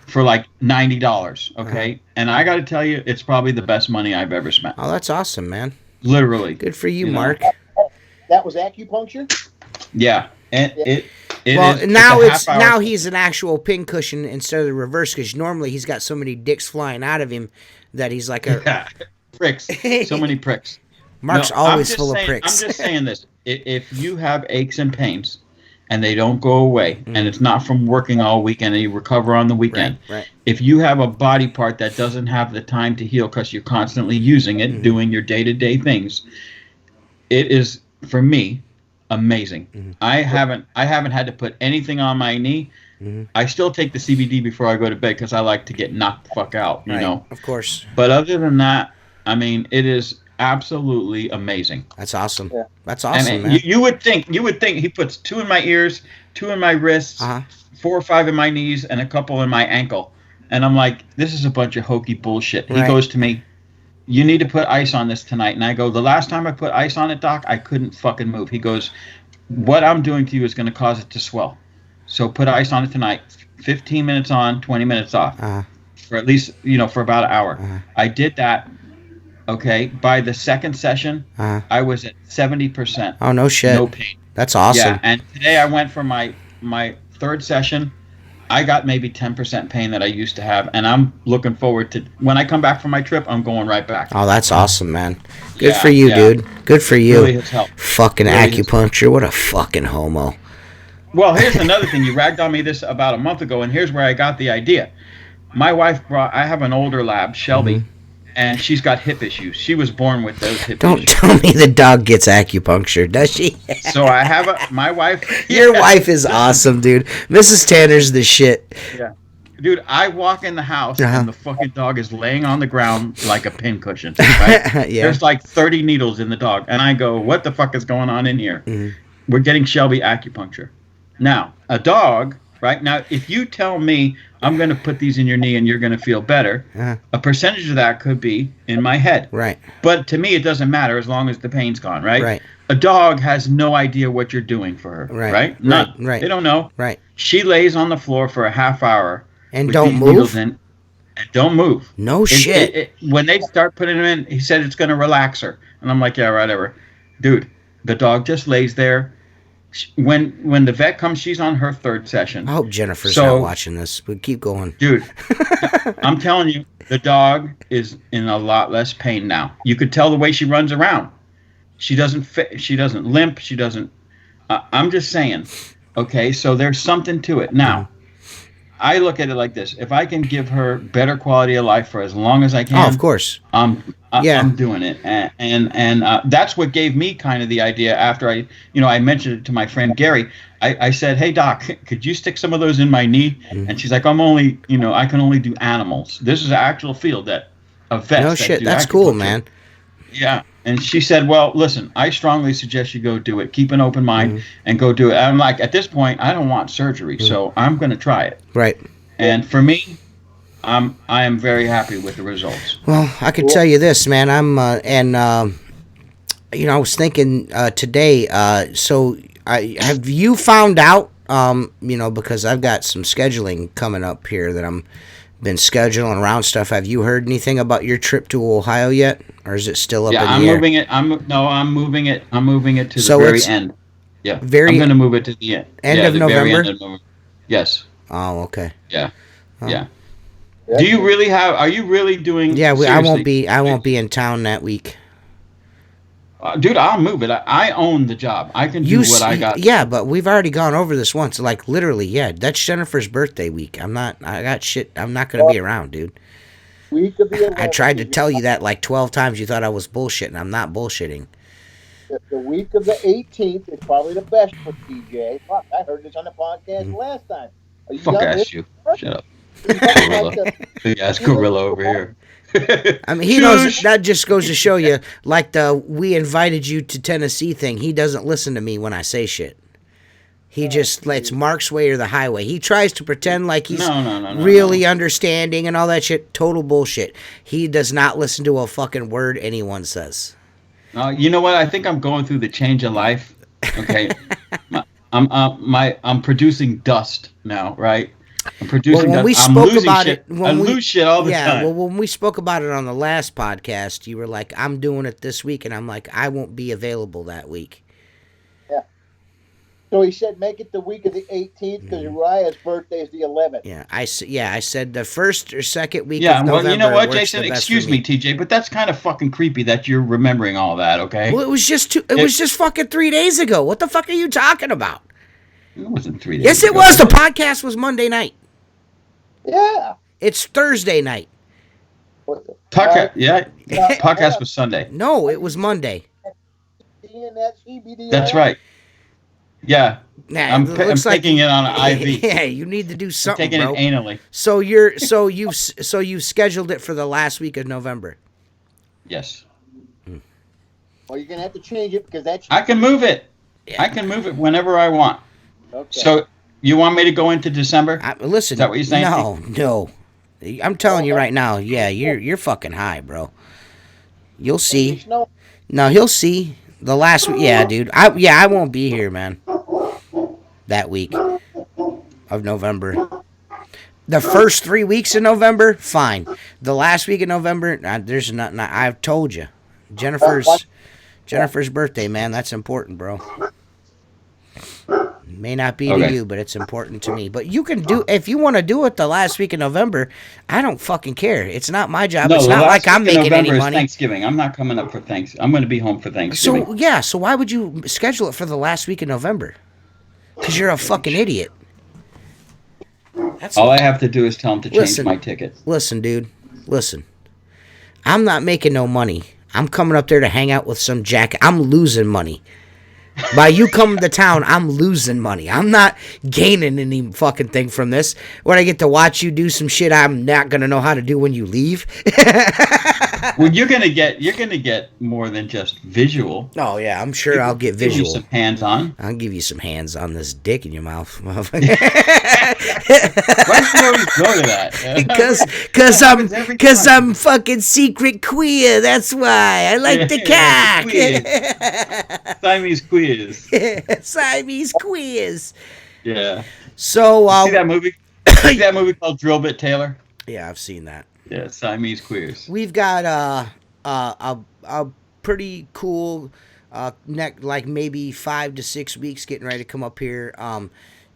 for like $90, okay? And I got to tell you, it's probably the best money I've ever spent. Oh, that's awesome, man. Literally. Good for you, Mark. That was acupuncture? Yeah. And now he's an actual pincushion instead of the reverse, because normally he's got so many dicks flying out of him that he's like a... pricks. So many pricks. Mark's always full of pricks. I'm just saying this. If you have aches and pains and they don't go away, and it's not from working all weekend and you recover on the weekend, right. If you have a body part that doesn't have the time to heal because you're constantly using it, doing your day-to-day things, it is, for me, amazing. I haven't had to put anything on my knee. I still take the CBD before I go to bed because I like to get knocked the fuck out, you know. Of course. But other than that, I mean, it is absolutely amazing. That's awesome. Yeah. That's awesome, I mean, man. you would think he puts 2 in my ears, 2 in my wrists, 4 or 5 in my knees, and a couple in my ankle. And I'm like, this is a bunch of hokey bullshit. He goes to me, you need to put ice on this tonight. And I go, the last time I put ice on it, Doc, I couldn't fucking move. He goes, what I'm doing to you is going to cause it to swell. So put ice on it tonight. 15 minutes on, 20 minutes off. For at least, for about an hour. I did that. Okay. By the second session, I was at 70%. Oh, no shit. No pain. That's awesome. Yeah. And today I went for my 3rd session. I got maybe 10% pain that I used to have, and I'm looking forward to when I come back from my trip. I'm going right back. Oh, that's awesome, man. Good for you, dude. Good for you. Really has helped. Fucking really acupuncture. What a fucking homo. Well, here's another thing. You ragged on me this about a month ago, and here's where I got the idea. My wife I have an older lab, Shelby, and she's got hip issues. She was born with those hip issues. Don't tell me the dog gets acupuncture, does she? So I have my wife. Your wife is awesome, dude. Mrs. Tanner's the shit. Yeah. Dude, I walk in the house and the fucking dog is laying on the ground like a pincushion. Right? There's like 30 needles in the dog. And I go, what the fuck is going on in here? We're getting Shelby acupuncture. Now, a dog, right? Now, if you tell me I'm going to put these in your knee and you're going to feel better, a percentage of that could be in my head. Right. But to me, it doesn't matter as long as the pain's gone, right? Right. A dog has no idea what you're doing for her, right? None. Right. They don't know. Right. She lays on the floor for a half hour. And don't move? And don't move. No shit. When they start putting them in, he said it's going to relax her. And I'm like, yeah, whatever. Dude, the dog just lays there. When the vet comes, she's on her 3rd session. I hope Jennifer's not watching this, but keep going. Dude, I'm telling you, the dog is in a lot less pain now. You could tell the way she runs around. She doesn't limp. She doesn't. I'm just saying. Okay, so there's something to it. Now, I look at it like this. If I can give her better quality of life for as long as I can. Oh, of course. I'm doing it. And that's what gave me kind of the idea after I mentioned it to my friend Gary. I said, hey, Doc, could you stick some of those in my knee? And she's like, I can only do animals. This is an actual field of vets. No shit. That's cool, man. Yeah. And she said, well, listen, I strongly suggest you go do it. Keep an open mind and go do it. I'm like, at this point, I don't want surgery, so I'm going to try it. Right. And for me, I am very happy with the results. Well, I can tell you this, man. I was thinking today. So, have you found out? Because I've got some scheduling coming up here that I'm been scheduling around stuff. Have you heard anything about your trip to Ohio yet, or is it still up in the I'm air? moving it. I'm moving it. I'm moving it to So the very it's end. Yeah, very I'm going to move it to the end. end Yeah, of the November? very end of November. Yes. Oh, okay. Yeah. Oh. Yeah. Do you really have? Are you really doing? Yeah, I won't seriously? be in town that week. Dude, I'll move it. I own the job. I can do what I got. Yeah, but we've already gone over this once. Like literally, yeah. That's Jennifer's birthday week. I got shit. I'm not gonna be around, dude. Week of the I tried to tell you that like 12 times. You thought I was bullshitting. I'm not bullshitting. The week of the 18th is probably the best for TJ. Fuck, I heard this on the podcast last time. Are you Fuck done ass with you. it? Shut up. He's talking Gorilla. like the- Big ass gorilla over here. I mean, he knows. That just goes to show you, like we invited you to Tennessee thing. He doesn't listen to me when I say shit. He just lets Mark's way or the highway. He tries to pretend like he's really understanding and all that shit. Total bullshit. He does not listen to a fucking word anyone says. You know what? I think I'm going through the change of life. Okay, I'm producing dust now, right? I'm producing. Well, when we dust. spoke I'm losing about shit. it, I lose shit all the time. Yeah, well, when we spoke about it on the last podcast, you were like, "I'm doing it this week," and I'm like, "I won't be available that week." Yeah. So he said, make it the week of the 18th because Uriah's birthday is the 11th. Yeah, I said the first or second week Yeah, of November. well, you know what, works Jason? the best Excuse for me, TJ, but that's kind of fucking creepy that you're remembering all that. Okay. Well, it was just it was just fucking 3 days ago. What the fuck are you talking about? It wasn't 3 days. Yes, it ago. was. The podcast was Monday night. Yeah. It's Thursday night. Podcast was Sunday. No, it was Monday. That's right. Yeah, Nah, I'm taking it on an IV. Yeah, you need to do I'm something, taking bro. it anally. So you've scheduled it for the last week of November. Yes. Well, you're gonna have to change it because that's. I can move it. Yeah. I can move it whenever I want. Okay. So you want me to go into December? Listen, Is that what you're saying? No. I'm telling you right now. Yeah, you're fucking high, bro. You'll see. No, he'll see. The last week, yeah, dude. I won't be here, man. That week of November. The first 3 weeks of November, fine. The last week of November, there's nothing. I've told you. Jennifer's birthday, man. That's important, bro. May not be to you, but it's important to me. But you can do, if you want to do it the last week of November, I don't fucking care. It's not my job. No, it's not like I'm making any money. Thanksgiving. I'm not coming up for Thanksgiving. I'm going to be home for Thanksgiving. So why would you schedule it for the last week of November? Because you're a fucking idiot. All I have to do is tell them to change my ticket. Listen, dude. Listen. I'm not making no money. I'm coming up there to hang out with some jack. I'm losing money. By you coming to town, I'm losing money. I'm not gaining any fucking thing from this. When I get to watch you do some shit I'm not gonna know how to do when you leave. Well, you're gonna get more than just visual. Oh yeah, I'm sure I'll get visual. Give you some hands on. I'll give you some hands on this dick in your mouth. Why do you always go to that? Because I'm fucking secret queer. That's why I like the cock. Siamese queers. Siamese queers. Yeah. So see that movie? See that movie called Drill Bit Taylor? Yeah, I've seen that. Yeah, Siamese queers. We've got a pretty cool like maybe 5 to 6 weeks getting ready to come up here.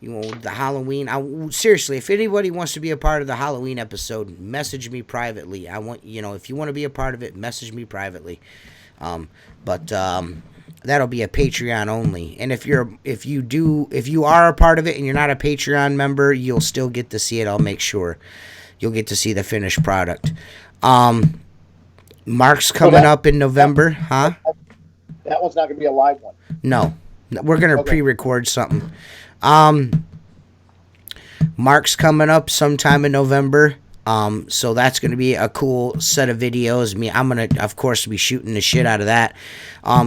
The Halloween. Seriously, if anybody wants to be a part of the Halloween episode, message me privately. I want if you want to be a part of it, message me privately. But that'll be a Patreon only. And if you are a part of it and you're not a Patreon member, you'll still get to see it. I'll make sure you'll get to see the finished product. Mark's coming up in November, huh? That one's not going to be a live one. No, we're going to pre-record something. Mark's coming up sometime in November. So that's going to be a cool set of videos. I'm going to, of course, be shooting the shit out of that.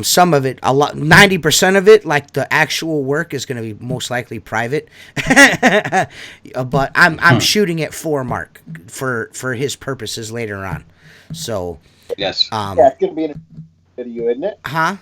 Some of it, 90% of it, like the actual work, is going to be most likely private. But I'm shooting it for Mark for his purposes later on. So yes, it's going to be in a video, isn't it? Huh?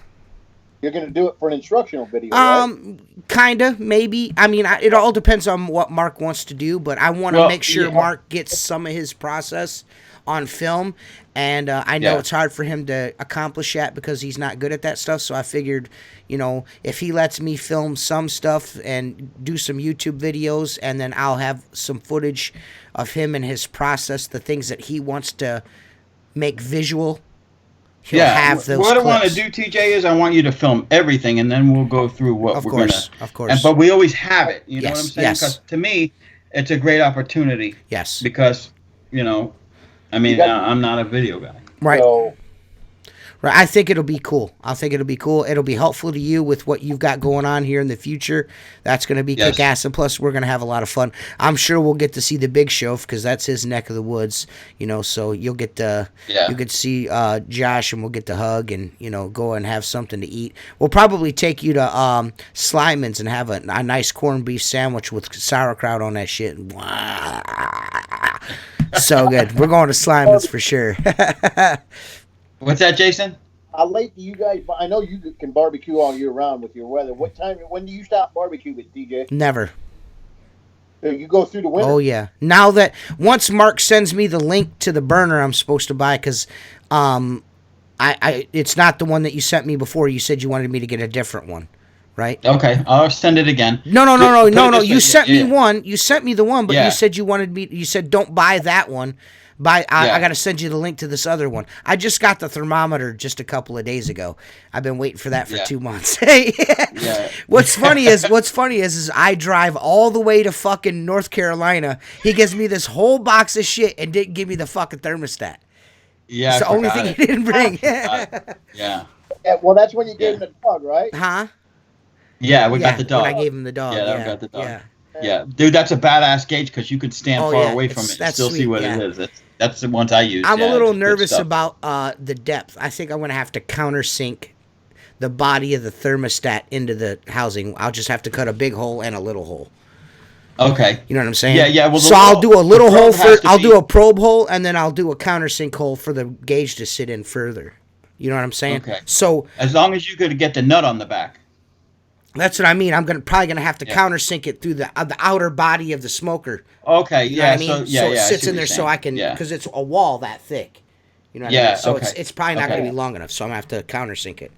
You're going to do it for an instructional video, right? Kinda, maybe. I mean, it all depends on what Mark wants to do, but I want to make sure Mark gets some of his process on film, and I know it's hard for him to accomplish that because he's not good at that stuff. So I figured, if he lets me film some stuff and do some YouTube videos, and then I'll have some footage of him and his process, the things that he wants to make visual. He'll have those what clips. I want to do, TJ, is I want you to film everything, and then we'll go through what we're going to. Of course. But we always have it. You know what I'm saying? Yes. Because to me, it's a great opportunity. Yes. Because, I'm not a video guy. Right. So, Right, I think it'll be cool. It'll be helpful to you with what you've got going on here in the future. That's going to be kick-ass, and plus we're going to have a lot of fun. I'm sure we'll get to see the Big Show because that's his neck of the woods, so you'll get to see Josh, and we'll get to hug and go and have something to eat. We'll probably take you to Slyman's and have a nice corned beef sandwich with sauerkraut on that shit. So good. We're going to Slyman's for sure. What's that, Jason? How late do you guys? I know you can barbecue all year round with your weather. When do you stop barbecue with DJ? Never. You go through the winter. Oh yeah. Now that once Mark sends me the link to the burner I'm supposed to buy, because it's not the one that you sent me before. You said you wanted me to get a different one, right? Okay, I'll send it again. No. You sent me one. You sent me the one, but you said you said don't buy that one. I got to send you the link to this other one. I just got the thermometer just a couple of days ago. I've been waiting for that for 2 months. What's funny is I drive all the way to fucking North Carolina. He gives me this whole box of shit and didn't give me the fucking thermostat. Yeah, it's the only thing he didn't bring. Yeah. Well, that's when you gave him the dog, right? Huh? Yeah, we got the dog. When I gave him the dog. Yeah, we got the dog. Yeah, dude, that's a badass gauge because you can stand far away from it and still see what it is. That's the ones I use. I'm a little nervous about the depth. I think I'm going to have to countersink the body of the thermostat into the housing. I'll just have to cut a big hole and a little hole. Okay. You know what I'm saying? Yeah. Well, so I'll do a little hole I'll do a probe hole, and then I'll do a countersink hole for the gauge to sit in further. You know what I'm saying? Okay. So as long as you could get the nut on the back. That's what I mean. I'm probably gonna have to countersink it through the outer body of the smoker. Okay, you know what I mean? So it sits in there so I can, because it's a wall that thick. You know what I mean? So it's probably not gonna be long enough. So I'm gonna have to countersink it.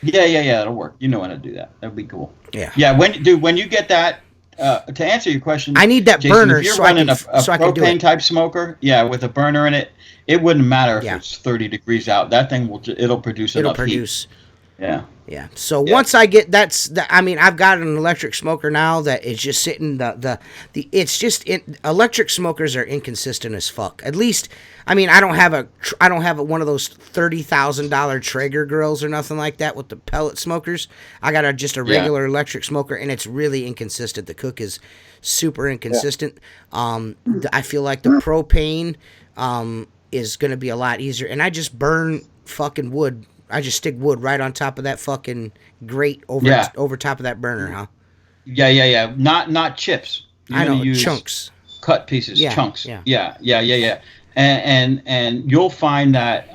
Yeah, that'll work. You know how to do that. That'd be cool. Yeah. Yeah. When you get that, to answer your question, I need that Jason, burner if you're so running I can do propane it. type smoker, with a burner in it, it wouldn't matter if it's 30 degrees out. That thing it'll produce enough heat. Yeah. So once I get I've got an electric smoker now that is just sitting electric smokers are inconsistent as fuck. At least, I don't have one of those $30,000 Traeger grills or nothing like that with the pellet smokers. I got just a regular electric smoker, and it's really inconsistent. The cook is super inconsistent. I feel like the propane is going to be a lot easier, and I just burn fucking wood. I just stick wood right on top of that fucking grate over top of that burner, huh? Yeah. Not chips. I know, chunks. Cut pieces, chunks. Yeah. And you'll find that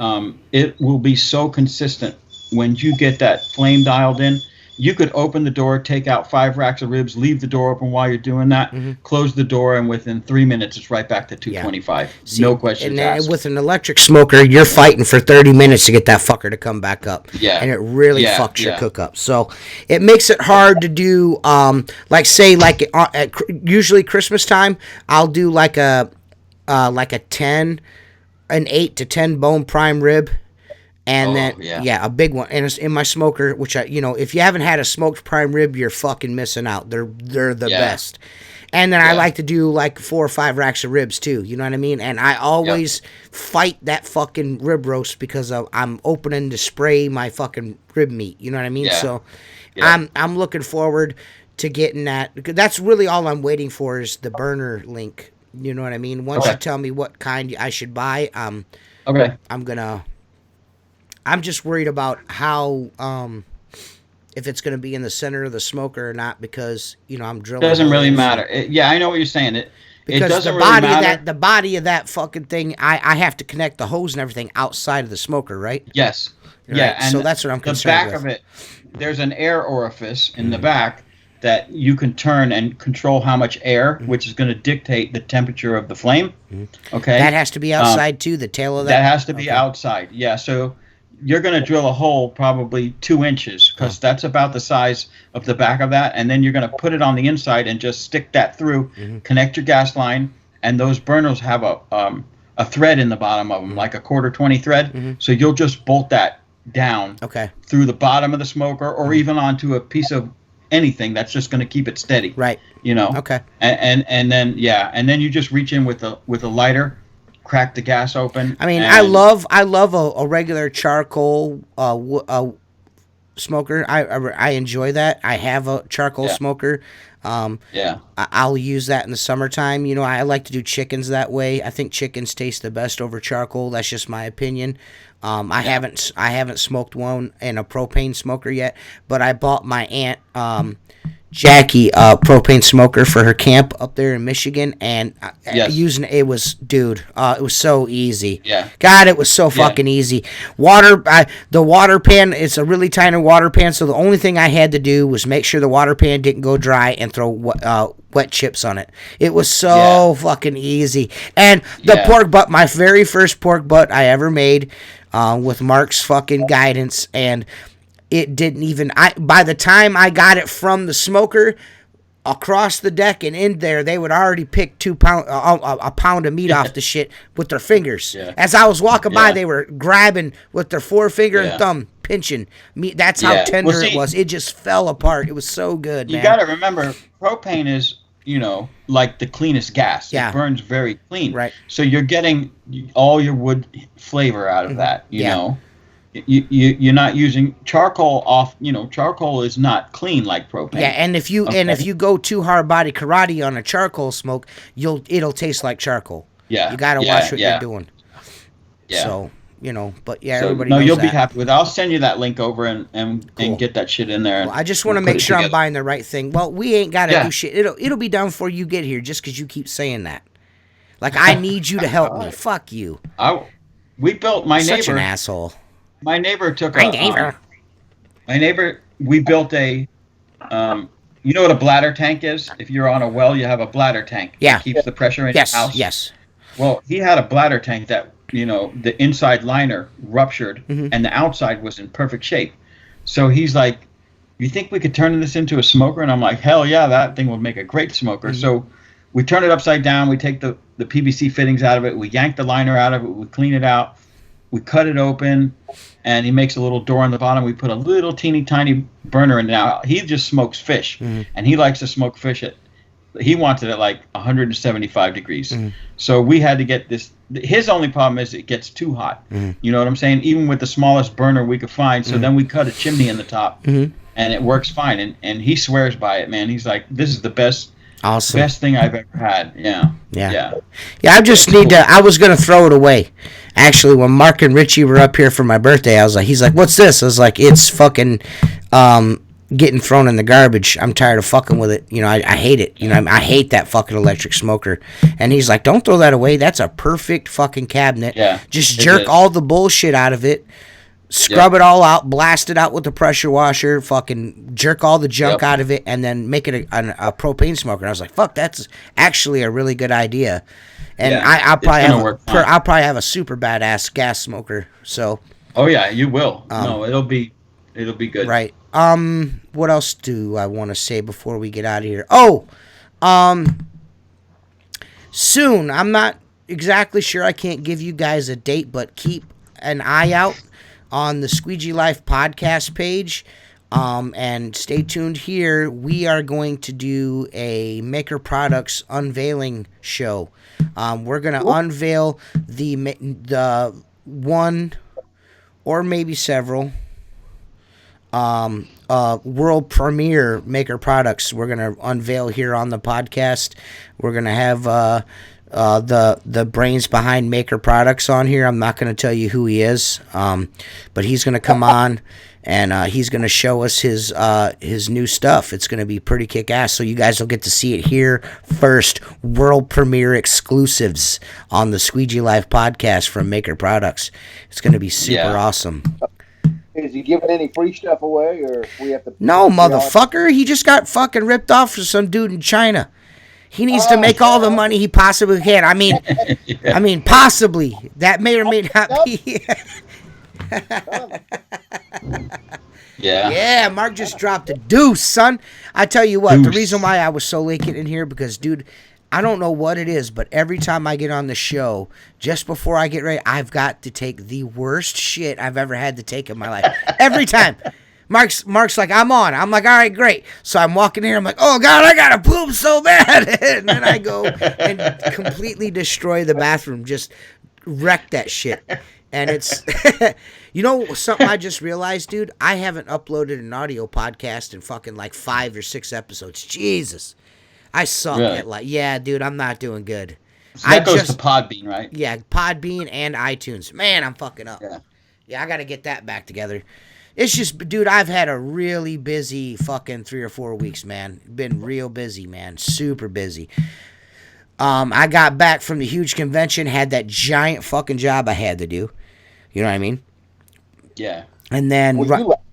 it will be so consistent when you get that flame dialed in. You could open the door, take out 5 racks of ribs, leave the door open while you're doing that, close the door, and within 3 minutes, it's right back to 225. See, no questions asked. And with an electric smoker, you're fighting for 30 minutes to get that fucker to come back up. Yeah. And it really fucks your cook up. So it makes it hard to do, usually Christmas time, I'll do like an 8 to 10 bone prime rib. And a big one, and it's in my smoker. Which if you haven't had a smoked prime rib, you're fucking missing out. They're the best. And then I like to do like 4 or 5 racks of ribs too. You know what I mean? And I always fight that fucking rib roast because I'm opening to spray my fucking rib meat. You know what I mean? So I'm looking forward to getting that. That's really all I'm waiting for is the burner link. You know what I mean? Once you tell me what kind I should buy, I'm just worried about how if it's going to be in the center of the smoker or not because I'm drilling. Doesn't really matter. I know what you're saying. Because doesn't really matter. the body of that fucking thing, I have to connect the hose and everything outside of the smoker, right? Yes. Right. Yeah, and so that's what I'm the concerned back with. of it, there's an air orifice in the back that you can turn and control how much air, which is going to dictate the temperature of the flame. Okay. That has to be outside too. The tail of that. That has to be outside. Yeah. So you're going to drill a hole probably 2 inches because that's about the size of the back of that, and then you're going to put it on the inside and just stick that through. Connect your gas line, and those burners have a thread in the bottom of them, like a 1/4-20 thread. So you'll just bolt that down through the bottom of the smoker or even onto a piece of anything that's just going to keep it steady. Right. Okay. And then you just reach in with a lighter, crack the gas open. I mean, I love a regular charcoal smoker. I enjoy that. I have a charcoal smoker. I'll use that in the summertime. I like to do chickens that way. I think chickens taste the best over charcoal. That's just my opinion. I haven't smoked one in a propane smoker yet, but I bought my aunt Jackie a propane smoker for her camp up there in Michigan, and using it was it was so easy. God, it was so fucking easy. The water pan, it's a really tiny water pan, so the only thing I had to do was make sure the water pan didn't go dry and throw wet chips on it. It was so fucking easy. And the pork butt, my very first pork butt I ever made, with Mark's fucking guidance, and it didn't even. By the time I got it from the smoker across the deck and in there, they would already pick a pound of meat off the shit with their fingers. As I was walking by, they were grabbing with their forefinger and thumb, pinching meat. That's how tender it was. It just fell apart. It was so good. You got to remember, propane is like the cleanest gas. It burns very clean. Right. So you're getting all your wood flavor out of that. You know. You're not using charcoal off. Charcoal is not clean like propane. Yeah, and if you go too hard body karate on a charcoal smoke, it'll taste like charcoal. Yeah, you gotta watch what you're doing. Yeah. So but everybody. No, knows you'll that. be happy with it. I'll send you that link over and get that shit in there. Well, I just want to make sure I'm buying the right thing. Well, we ain't gotta do shit. It'll be done before you get here, just because you keep saying that. Like I need you to help me. Fuck you. We built my neighbor. Such an asshole. My neighbor took we built a, you know what a bladder tank is? If you're on a well, you have a bladder tank. Yeah. That keeps the pressure in your house. Yes. Well, he had a bladder tank that, the inside liner ruptured and the outside was in perfect shape. So he's like, you think we could turn this into a smoker? And I'm like, hell yeah, that thing would make a great smoker. So we turn it upside down. We take the PVC fittings out of it. We yank the liner out of it. We clean it out. We cut it open, and he makes a little door on the bottom. We put a little teeny tiny burner in. Now he just smokes fish, and he likes to smoke fish he wants it at like 175 degrees. So we had to get this. His only problem is it gets too hot. You know what I'm saying? Even with the smallest burner we could find. So then we cut a chimney in the top, and it works fine. And he swears by it, man. He's like, this is the best. Awesome. Best thing I've ever had. Yeah. I just need to. I was gonna throw it away. Actually, when Mark and Richie were up here for my birthday, he's like, "What's this?" I was like, "It's fucking getting thrown in the garbage. I'm tired of fucking with it. I hate it. I hate that fucking electric smoker." And he's like, "Don't throw that away. That's a perfect fucking cabinet. Just jerk all the bullshit out of it." Scrub it all out, blast it out with the pressure washer, fucking jerk all the junk out of it, and then make it a propane smoker. And I was like, "Fuck, that's actually a really good idea." And I'll probably have a super badass gas smoker. So. Oh yeah, you will. No, it'll be good. Right. What else do I want to say before we get out of here? Oh, soon. I'm not exactly sure. I can't give you guys a date, but keep an eye out on the Squeegee Life podcast page, and stay tuned here. We are going to do a Maker Products unveiling show. We're going to unveil the one or maybe several world premiere Maker Products we're going to unveil here on the podcast. We're going to have the brains behind Maker Products on here. I'm not going to tell you who he is, but he's going to come on and he's going to show us his new stuff. It's going to be pretty kick-ass, so you guys will get to see it here first. World premiere exclusives on the Squeegee Life podcast from Maker Products. It's going to be super awesome. Is he giving any free stuff away, or we have to? No, motherfucker. He just got fucking ripped off for some dude in China. He needs to make all the money he possibly can. I mean, possibly. That may or may not be. Yeah, Mark just dropped a deuce, son. I tell you what, the reason why I was so late getting in here, because, dude, I don't know what it is, but every time I get on the show, just before I get ready, I've got to take the worst shit I've ever had to take in my life. Every time. Mark's like, I'm on. I'm like, all right, great. So I'm walking in. I'm like, oh, God, I got to poop so bad. And then I go and completely destroy the bathroom, just wreck that shit. And it's, you know, something I just realized, dude? I haven't uploaded an audio podcast in fucking like 5 or 6 episodes. Jesus. I suck at yeah, dude, I'm not doing good. So that goes to Podbean, right? Yeah, Podbean and iTunes. Man, I'm fucking up. Yeah, I got to get that back together. It's just, dude, I've had a really busy fucking 3 or 4 weeks, man. Been real busy, man. Super busy. I got back from the huge convention, had that giant fucking job I had to do. You know what I mean? Yeah. And then, you left.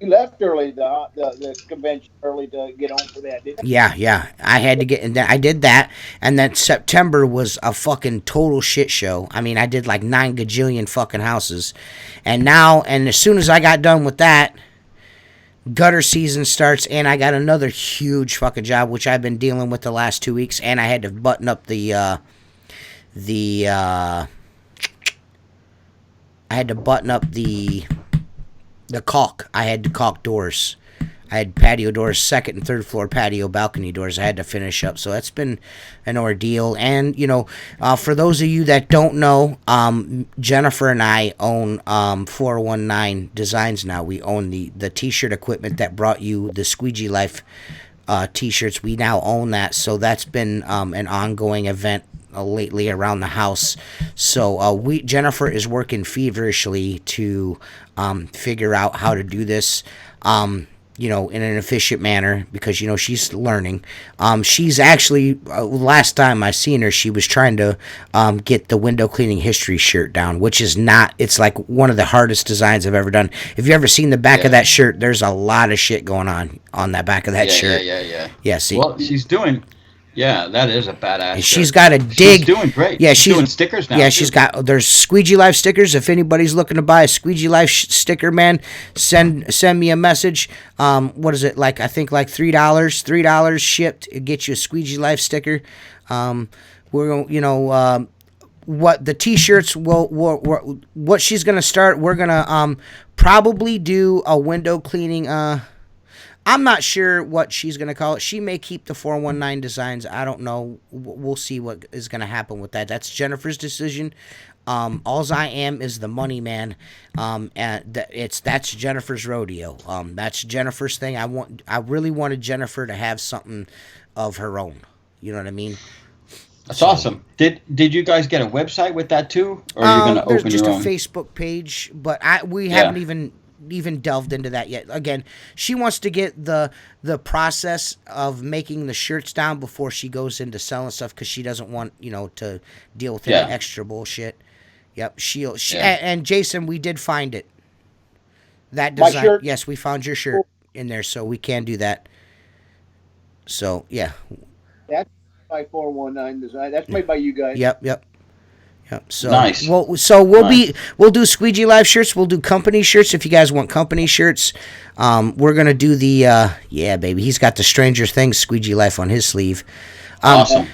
You left early, the convention early to get on for that, didn't you? Yeah. I had to get, and then I did that, and then September was a fucking total shit show. I mean, I did like 9 gajillion fucking houses, and as soon as I got done with that, gutter season starts, and I got another huge fucking job, which I've been dealing with the last 2 weeks, and I had to button up the caulk. I had to caulk doors. I had patio doors, 2nd and 3rd floor patio balcony doors I had to finish up. So that's been an ordeal. And, you know, for those of you that don't know, Jennifer and I own 419 Designs now. We own the t-shirt equipment that brought you the Squeegee Life t-shirts. We now own that. So that's been an ongoing event lately around the house. So Jennifer is working feverishly to figure out how to do this, you know, in an efficient manner, because, you know, she's learning. She's actually, last time I seen her, she was trying to get the window cleaning history shirt down, which is not, it's like one of the hardest designs I've ever done. If you ever seen the back of that shirt, there's a lot of shit going on that back of that shirt. Yeah, see. Well, she's doing... Yeah, that is a badass. She's got a dig. She's doing great. Yeah, she's doing stickers now. Yeah, she's got. There's Squeegee Life stickers. If anybody's looking to buy a Squeegee Life sticker, man, send me a message. What is it like? I think like $3 shipped. It gets you a Squeegee Life sticker. We're going, you know, what the t-shirts will what she's gonna start. We're gonna probably do a window cleaning. I'm not sure what she's going to call it. She may keep the 419 Designs. I don't know. We'll see what is going to happen with that. That's Jennifer's decision. Alls I am is the money man. And that's Jennifer's rodeo. That's Jennifer's thing. I really wanted Jennifer to have something of her own. You know what I mean? That's awesome. Did you guys get a website with that too? Or are you going to open your own? There's just a Facebook page, but we haven't even delved into that yet. Again, she wants to get the process of making the shirts down before she goes into selling stuff, because she doesn't want, you know, to deal with any extra bullshit. Yep, and Jason, we did find it. That design, my shirt? Yes, we found your shirt in there, so we can do that. So yeah, that's my 419 Design. That's made by you guys. Yep. So nice. We'll do Squeegee Live shirts. We'll do company shirts if you guys want company shirts. We're gonna do the baby. He's got the Stranger Things Squeegee Life on his sleeve. Awesome.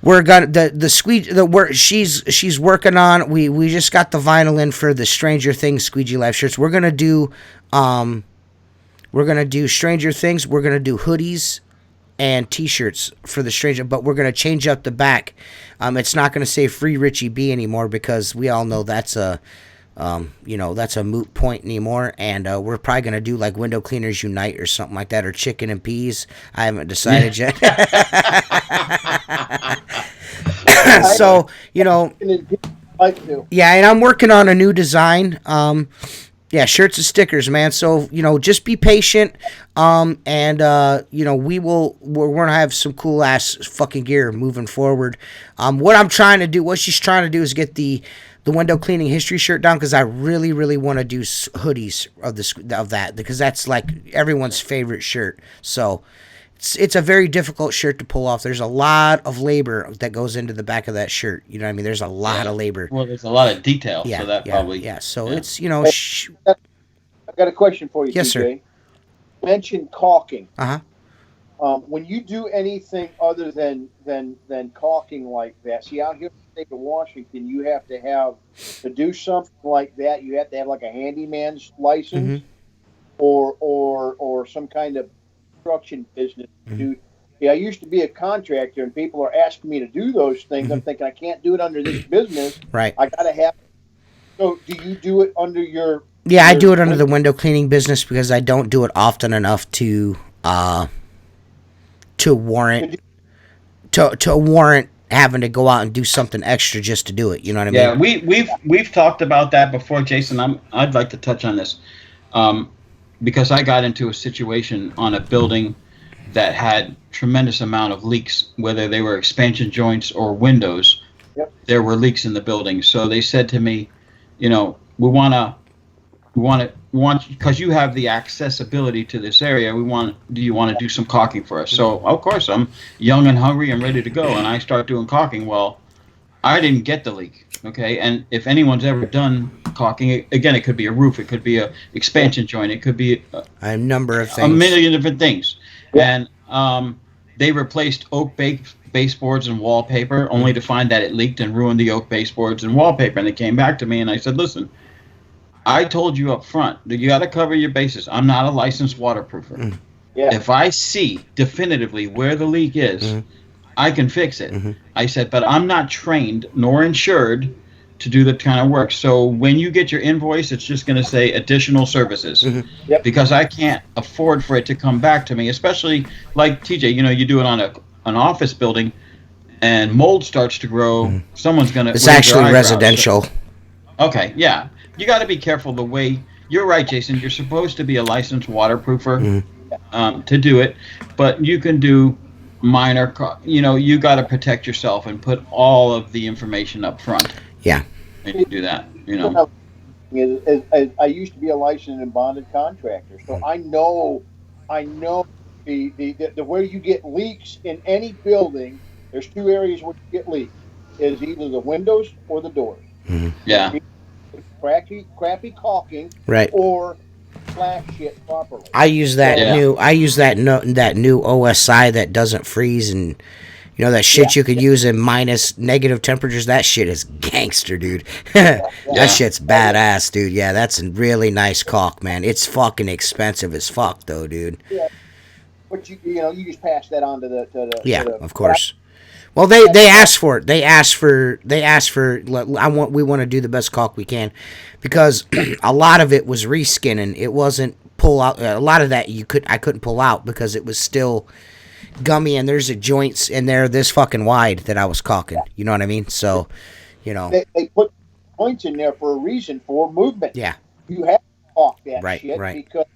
We're gonna the Squeegee the work she's working on. We just got the vinyl in for the Stranger Things Squeegee Life shirts. We're gonna do Stranger Things. We're gonna do hoodies and t-shirts for the Stranger, but we're going to change up the back. It's not going to say Free Richie B anymore, because we all know that's a moot point anymore, and we're probably going to do like Window Cleaners Unite or something like that, or Chicken and Peas. I haven't decided yet. So, you know, yeah, and I'm working on a new design. Yeah, shirts and stickers, man. So, just be patient. And we're gonna have some cool ass fucking gear moving forward. What she's trying to do is get the window cleaning history shirt down, because I really, really want to do hoodies of that, because that's like everyone's favorite shirt. So it's a very difficult shirt to pull off. There's a lot of labor that goes into the back of that shirt. You know what I mean? There's a lot of labor. Well, there's a lot of detail, Yeah, so that yeah, probably. yeah. So Yeah. it's Hey, I've got a question for you, Yes, sir. TJ. You mentioned caulking. Uh-huh. When you do anything other than caulking like that, see out here in the state of Washington, you have to do something like that. You have to have like a handyman's license Mm-hmm. or some kind of construction business. Mm-hmm. Yeah, I used to be a contractor, and people are asking me to do those things. I'm thinking I can't do it under this business. Right. I gotta have. So, do you do it under your? Yeah, I do it under the window cleaning business, because I don't do it often enough to warrant to warrant having to go out and do something extra just to do it. You know what I mean? Yeah, we've talked about that before, Jason. I'd like to touch on this, because I got into a situation on a building that had tremendous amount of leaks, whether they were expansion joints or windows. Yep. There were leaks in the building, so they said to me, we want because you have the accessibility to this area. Do you want to do some caulking for us? So of course I'm young and hungry and ready to go, and I start doing caulking. Well, I didn't get the leak. Okay, and if anyone's ever done caulking, again, it could be a roof, it could be a expansion joint, it could be A number of a things. million different things. Yeah. And they replaced oak baseboards and wallpaper, only to find that it leaked and ruined the oak baseboards and wallpaper. And they came back to me, and I said, listen, I told you up front that you got to cover your bases. I'm not a licensed waterproofer. Yeah. If I see definitively where the leak is, I can fix it. I said, but I'm not trained nor insured to do that kind of work. So when you get your invoice, it's just going to say additional services, Yep. because I can't afford for it to come back to me, especially like TJ, you do it on an office building and mold starts to grow. Someone's going to. It's actually residential. Okay, yeah. You got to be careful the way. You're right, Jason. You're supposed to be a licensed waterproofer to do it, but you can do minor. You got to protect yourself and put all of the information up front. Yeah. And you do that. I used to be a licensed and bonded contractor, so I know the where you get leaks in any building. There's two areas where you get leaks: is either the windows or the doors. Yeah. Crappy caulking, Right. or flash shit properly. I use that Yeah. new. I use that new OSI that doesn't freeze, and that shit you could use in minus negative temperatures. That shit is gangster, dude. That shit's badass, dude. Yeah, that's a really nice caulk, man. It's fucking expensive as fuck, though, dude. Yeah, but you just pass that on to the Yeah, to the, of course. Well, they asked for it. They asked for. We want to do the best caulk we can, because a lot of it was reskinning. It wasn't pull out. A lot of that I couldn't pull out because it was still gummy, and there's joints in there this fucking wide that I was caulking. You know what I mean? So, they put points in there for a reason, for movement. Yeah. You have to caulk that Right, shit right. because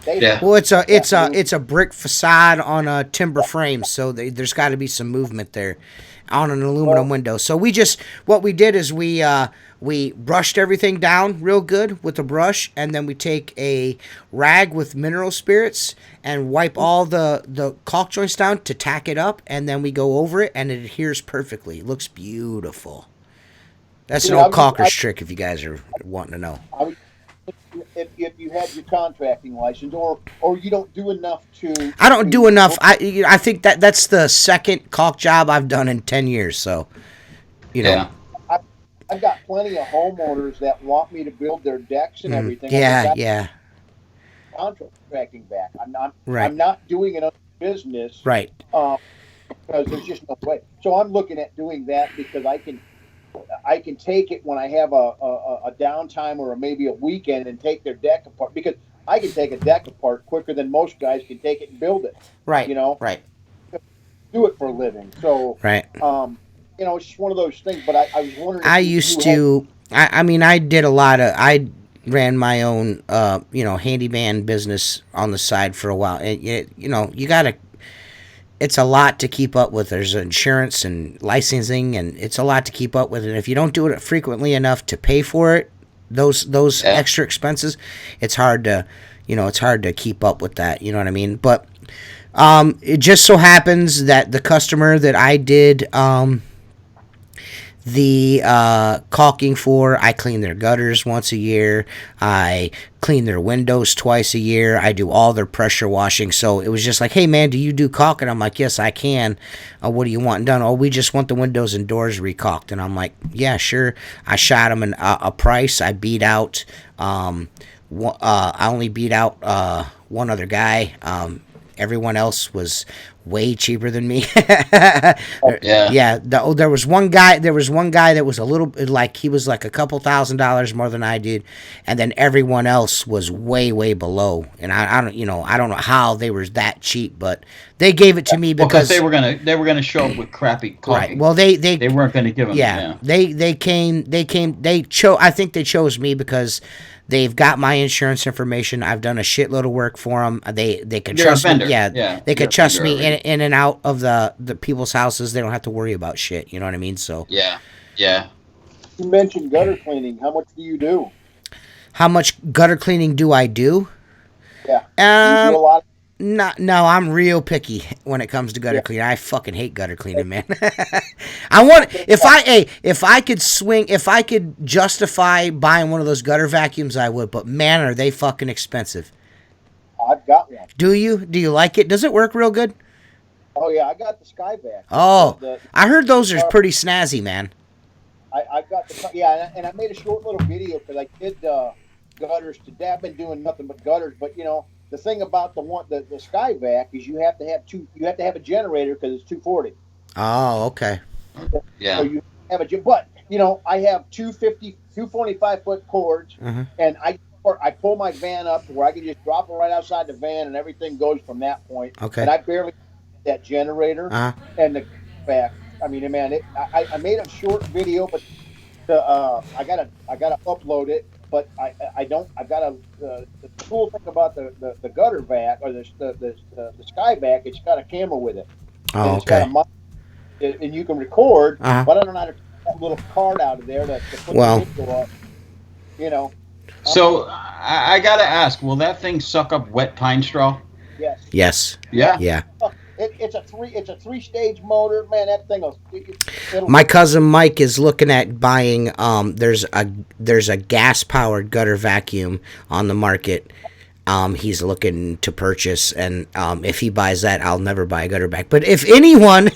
they. Yeah. Well, it's a brick facade on a timber frame, so there's got to be some movement there on an aluminum window. So what we did is we brushed everything down real good with a brush, and then we take a rag with mineral spirits and wipe all the caulk joints down to tack it up, and then we go over it, and it adheres perfectly. It looks beautiful. That's an old caulker's trick, if you guys are wanting to know. If you had your contracting license, or you don't do enough to. I don't do enough. I think that's the second caulk job I've done in 10 years. So, Yeah. I've got plenty of homeowners that want me to build their decks and everything. Yeah. Contracting back. Right. I'm not doing it on business. Right. Because there's just no way. So I'm looking at doing that because I can take it when I have a downtime or maybe a weekend and take their deck apart, because I can take a deck apart quicker than most guys can take it and build it. Right. Right. Do it for a living. So right. It's just one of those things. But I was wondering. I used to. I mean, I did a lot of. ran my own, handyman business on the side for a while. You gotta. It's a lot to keep up with. There's insurance and licensing, and it's a lot to keep up with. And if you don't do it frequently enough to pay for it, those extra expenses, it's hard to keep up with that. You know what I mean? But it just so happens that the customer that I did the caulking for, I clean their gutters once a year. I clean their windows twice a year. I do all their pressure washing. So it was just like, hey man, do you do caulking? I'm like, yes, I can. What do you want done? Oh, we just want the windows and doors recaulked. And I'm like, yeah, sure. I shot him a price. I beat out. I only beat out one other guy. Everyone else was way cheaper than me. Yeah. There was one guy that was a little like, he was like a couple $1,000s more than I did, and then everyone else was way below. And I don't know how they were that cheap, but they gave it to me because they were gonna show up with crappy coffee. Right. Well, they weren't gonna give them. Yeah. I think they chose me because they've got my insurance information. I've done a shitload of work for them. They can trust me. Yeah, they can trust me in and out of the people's houses. They don't have to worry about shit. You know what I mean? So yeah. You mentioned gutter cleaning. How much do you do? How much gutter cleaning do I do? Yeah. You do a lot. No, I'm real picky when it comes to gutter cleaning. I fucking hate gutter cleaning, man. If I could justify buying one of those gutter vacuums, I would. But man, are they fucking expensive. I've got one. Do you? Do you like it? Does it work real good? Oh yeah, I got the Skyback. Oh, I heard those are pretty snazzy, man. I got and I made a short little video because I did gutters today. I've been doing nothing but gutters, but the thing about the Skyback is you have to have a generator because it's 240. Oh, okay. Yeah. So you have but I have 245 foot cords, and I pull my van up to where I can just drop it right outside the van, and everything goes from that point. Okay. And I barely that generator and the back. I mean, man, I made a short video, but I gotta upload it. But I don't. I've got the cool thing about the gutter vac or the Skyback. It's got a camera with it. Oh, okay. And you can record, but I don't know how to take that little card out of there to put the video up. So I gotta ask, will that thing suck up wet pine straw? Yes. Yeah. It's a 3-stage motor, man. That thing will. My cousin Mike is looking at buying. There's a gas powered gutter vacuum on the market. He's looking to purchase, and if he buys that, I'll never buy a gutter vac. But if anyone,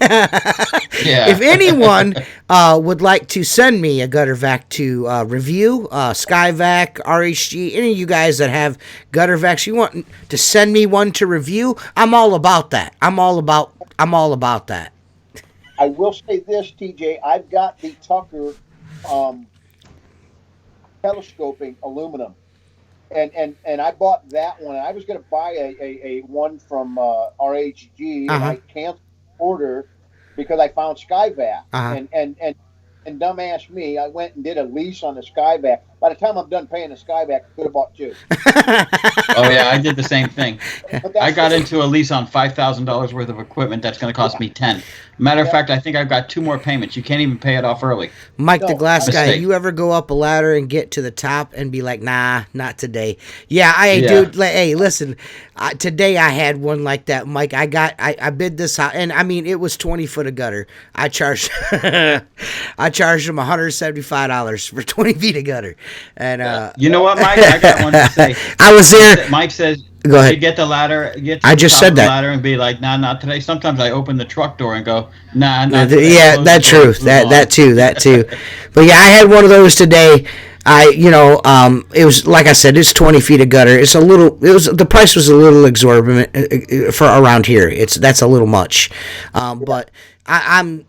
would like to send me a gutter vac to review, Skyvac, RHG, any of you guys that have gutter vacs, you want to send me one to review, I'm all about that. I'm all about that. I will say this, TJ. I've got the Tucker telescoping aluminum. And I bought that one. I was going to buy a one from RHG, and I canceled the order because I found Skyvac. And dumbass me, I went and did a lease on the Skyvac. By the time I'm done paying the Skyvac, I could have bought two. Oh yeah, I did the same thing. I got into a lease on $5,000 worth of equipment that's going to cost me $10,000. Matter of fact, I think I've got 2 more payments. You can't even pay it off early. Mike, the glass guy, you ever go up a ladder and get to the top and be like, nah, not today? Yeah, dude. Hey, listen, today I had one like that, Mike. I bid this out, and I mean, it was 20 foot of gutter. I charged him $175 for 20 feet of gutter. And you know what, Mike? I got one to say. I was there. Mike says, go ahead. You get the ladder. I just said that. Ladder and be like, nah, not today. Sometimes I open the truck door and go, nah, not today. Yeah, that true. That too. But yeah, I had one of those today. It was like I said, it's 20 feet of gutter. The price was a little exorbitant for around here. That's a little much. But I'm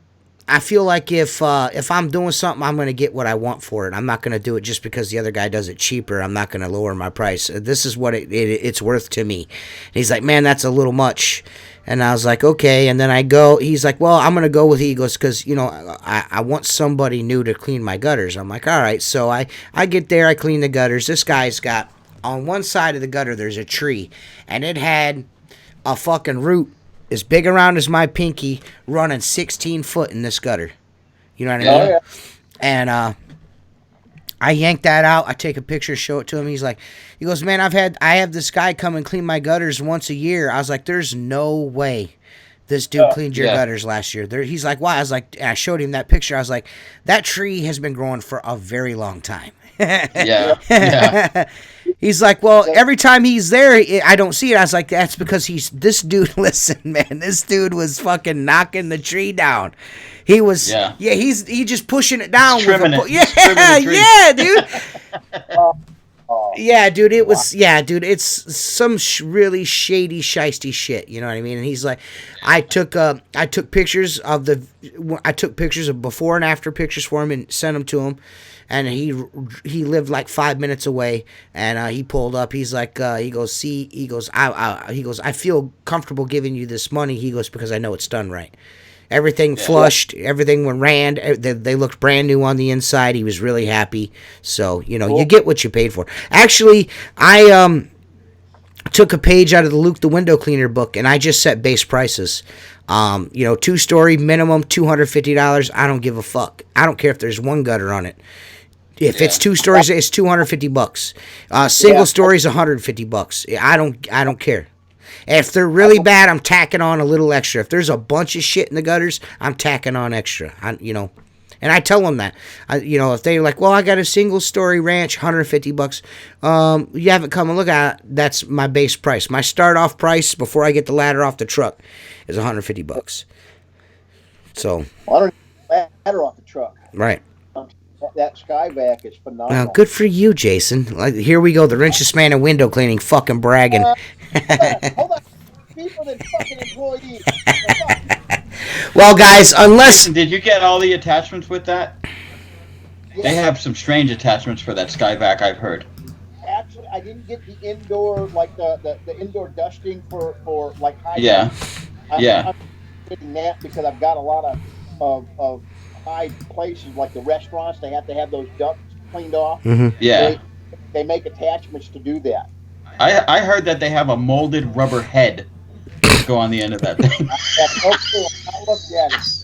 I feel like if I'm doing something, I'm going to get what I want for it. I'm not going to do it just because the other guy does it cheaper. I'm not going to lower my price. This is what it's worth to me. And he's like, man, that's a little much. And I was like, okay. And then I go, he's like, well, I'm going to go with Eagles because, you know, I want somebody new to clean my gutters. I'm like, all right. So I get there, I clean the gutters. This guy's got, on one side of the gutter, there's a tree. And it had a fucking root as big around as my pinky running 16 foot in this gutter. You know what I mean? Oh, yeah. And I yanked that out. I take a picture, show it to him. He goes, man, I have this guy come and clean my gutters once a year. I was like, there's no way this dude cleaned your gutters last year. He's like, why? I was like, I showed him that picture. I was like, that tree has been growing for a very long time. Yeah. He's like, well, every time he's there, I don't see it. I was like, that's because this dude, listen, man, this dude was fucking knocking the tree down. He was, he just pushing it down. Trimming it. Yeah, dude. Yeah, dude, it was, dude, it's some really shady, shisty shit, you know what I mean? And he's like, I took pictures of before and after pictures for him and sent them to him. And he lived like 5 minutes away, and he pulled up. He's like, I feel comfortable giving you this money. He goes, because I know it's done right. Everything flushed, everything ran. They looked brand new on the inside. He was really happy. So, you know, you get what you paid for. Actually, I took a page out of the Luke the Window Cleaner book, and I just set base prices. 2-story minimum $250. I don't give a fuck. I don't care if there's one gutter on it. If it's 2 stories, it's $250. Single stories, $150. I don't care. If they're really bad, I'm tacking on a little extra. If there's a bunch of shit in the gutters, I'm tacking on extra. And I tell them that. If they're like, well, I got a single story ranch, $150. You haven't come and look at it. That's my base price. My start off price before I get the ladder off the truck is $150. So. Well, I don't need the ladder off the truck. Right. That Skyvac is phenomenal. Well, good for you, Jason. Here we go, the richest man in window cleaning, fucking bragging. Hold on. People that fucking employees. Well, guys, unless... Did you get all the attachments with that? Yeah. They have some strange attachments for that Skyvac, I've heard. Actually, I didn't get the indoor, like the indoor dusting for like high. Yeah. I'm getting that because I've got a lot of high places like the restaurants. They have to have those ducts cleaned off. Mm-hmm. Yeah. They make attachments to do that. I heard that they have a molded rubber head to go on the end of that thing. That's so cool. I looked at it.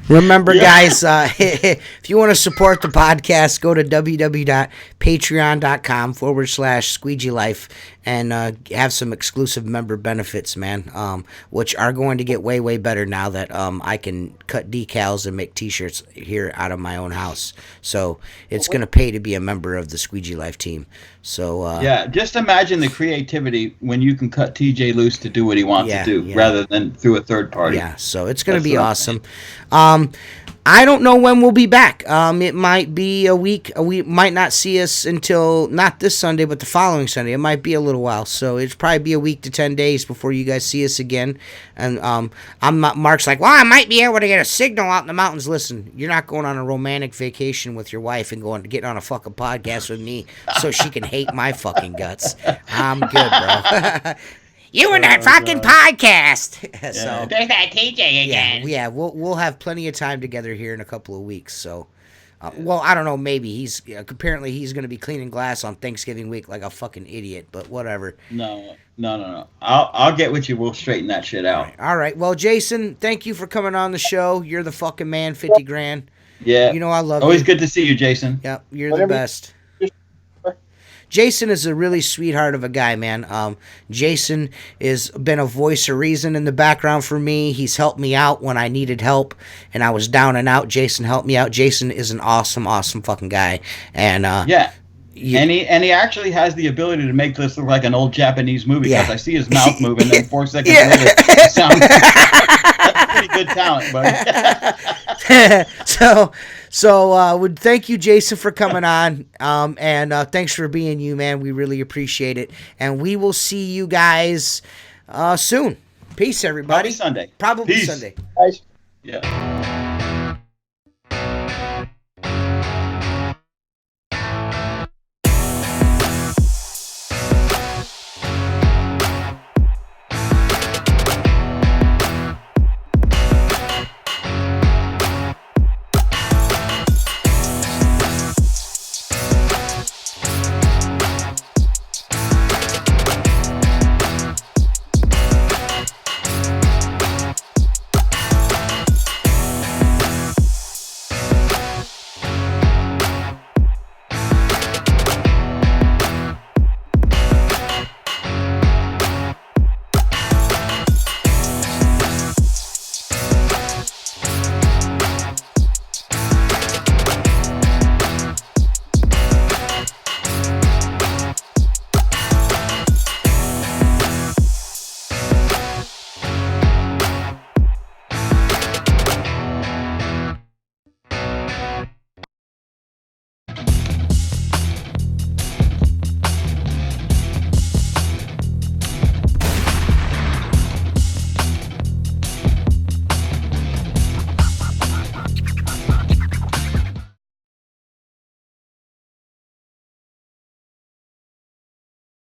Remember, guys, if you want to support the podcast, go to www.patreon.com/Squeegee Life and have some exclusive member benefits, man, which are going to get way, way better now that I can cut decals and make T-shirts here out of my own house. So it's going to pay to be a member of the Squeegee Life team. So just imagine the creativity when you can cut TJ loose to do what he wants to do rather than through a third party. Yeah, so it's going to be awesome. I don't know when we'll be back. It might be a week. We might not see us until not this Sunday, but the following Sunday. It might be a little while, so it'll probably be a week to 10 days before you guys see us again. And Mark's like, well, I might be able to get a signal out in the mountains. Listen, you're not going on a romantic vacation with your wife and getting on a fucking podcast with me so she can hate my fucking guts. I'm good, bro. You and that fucking podcast. So there's that TJ again. Yeah, we'll have plenty of time together here in a couple of weeks. So, well, I don't know. Maybe apparently he's going to be cleaning glass on Thanksgiving week like a fucking idiot. But whatever. No. I'll get with you. We'll straighten that shit out. All right. Well, Jason, thank you for coming on the show. You're the fucking man. $50,000. Yeah. You know I love Always you. good to see you, Jason. Yep. You're the best. Jason is a really sweetheart of a guy, man. Jason has been a voice of reason in the background for me. He's helped me out when I needed help, and I was down and out. Jason helped me out. Jason is an awesome, awesome fucking guy. And and he actually has the ability to make this look like an old Japanese movie because I see his mouth moving, and then 4 seconds later, it sounds. That's pretty good talent, buddy. So would thank you, Jason, for coming on. And thanks for being you, man. We really appreciate it. And we will see you guys soon. Peace, everybody. Probably Sunday. Probably Peace. Sunday. Guys. Yeah.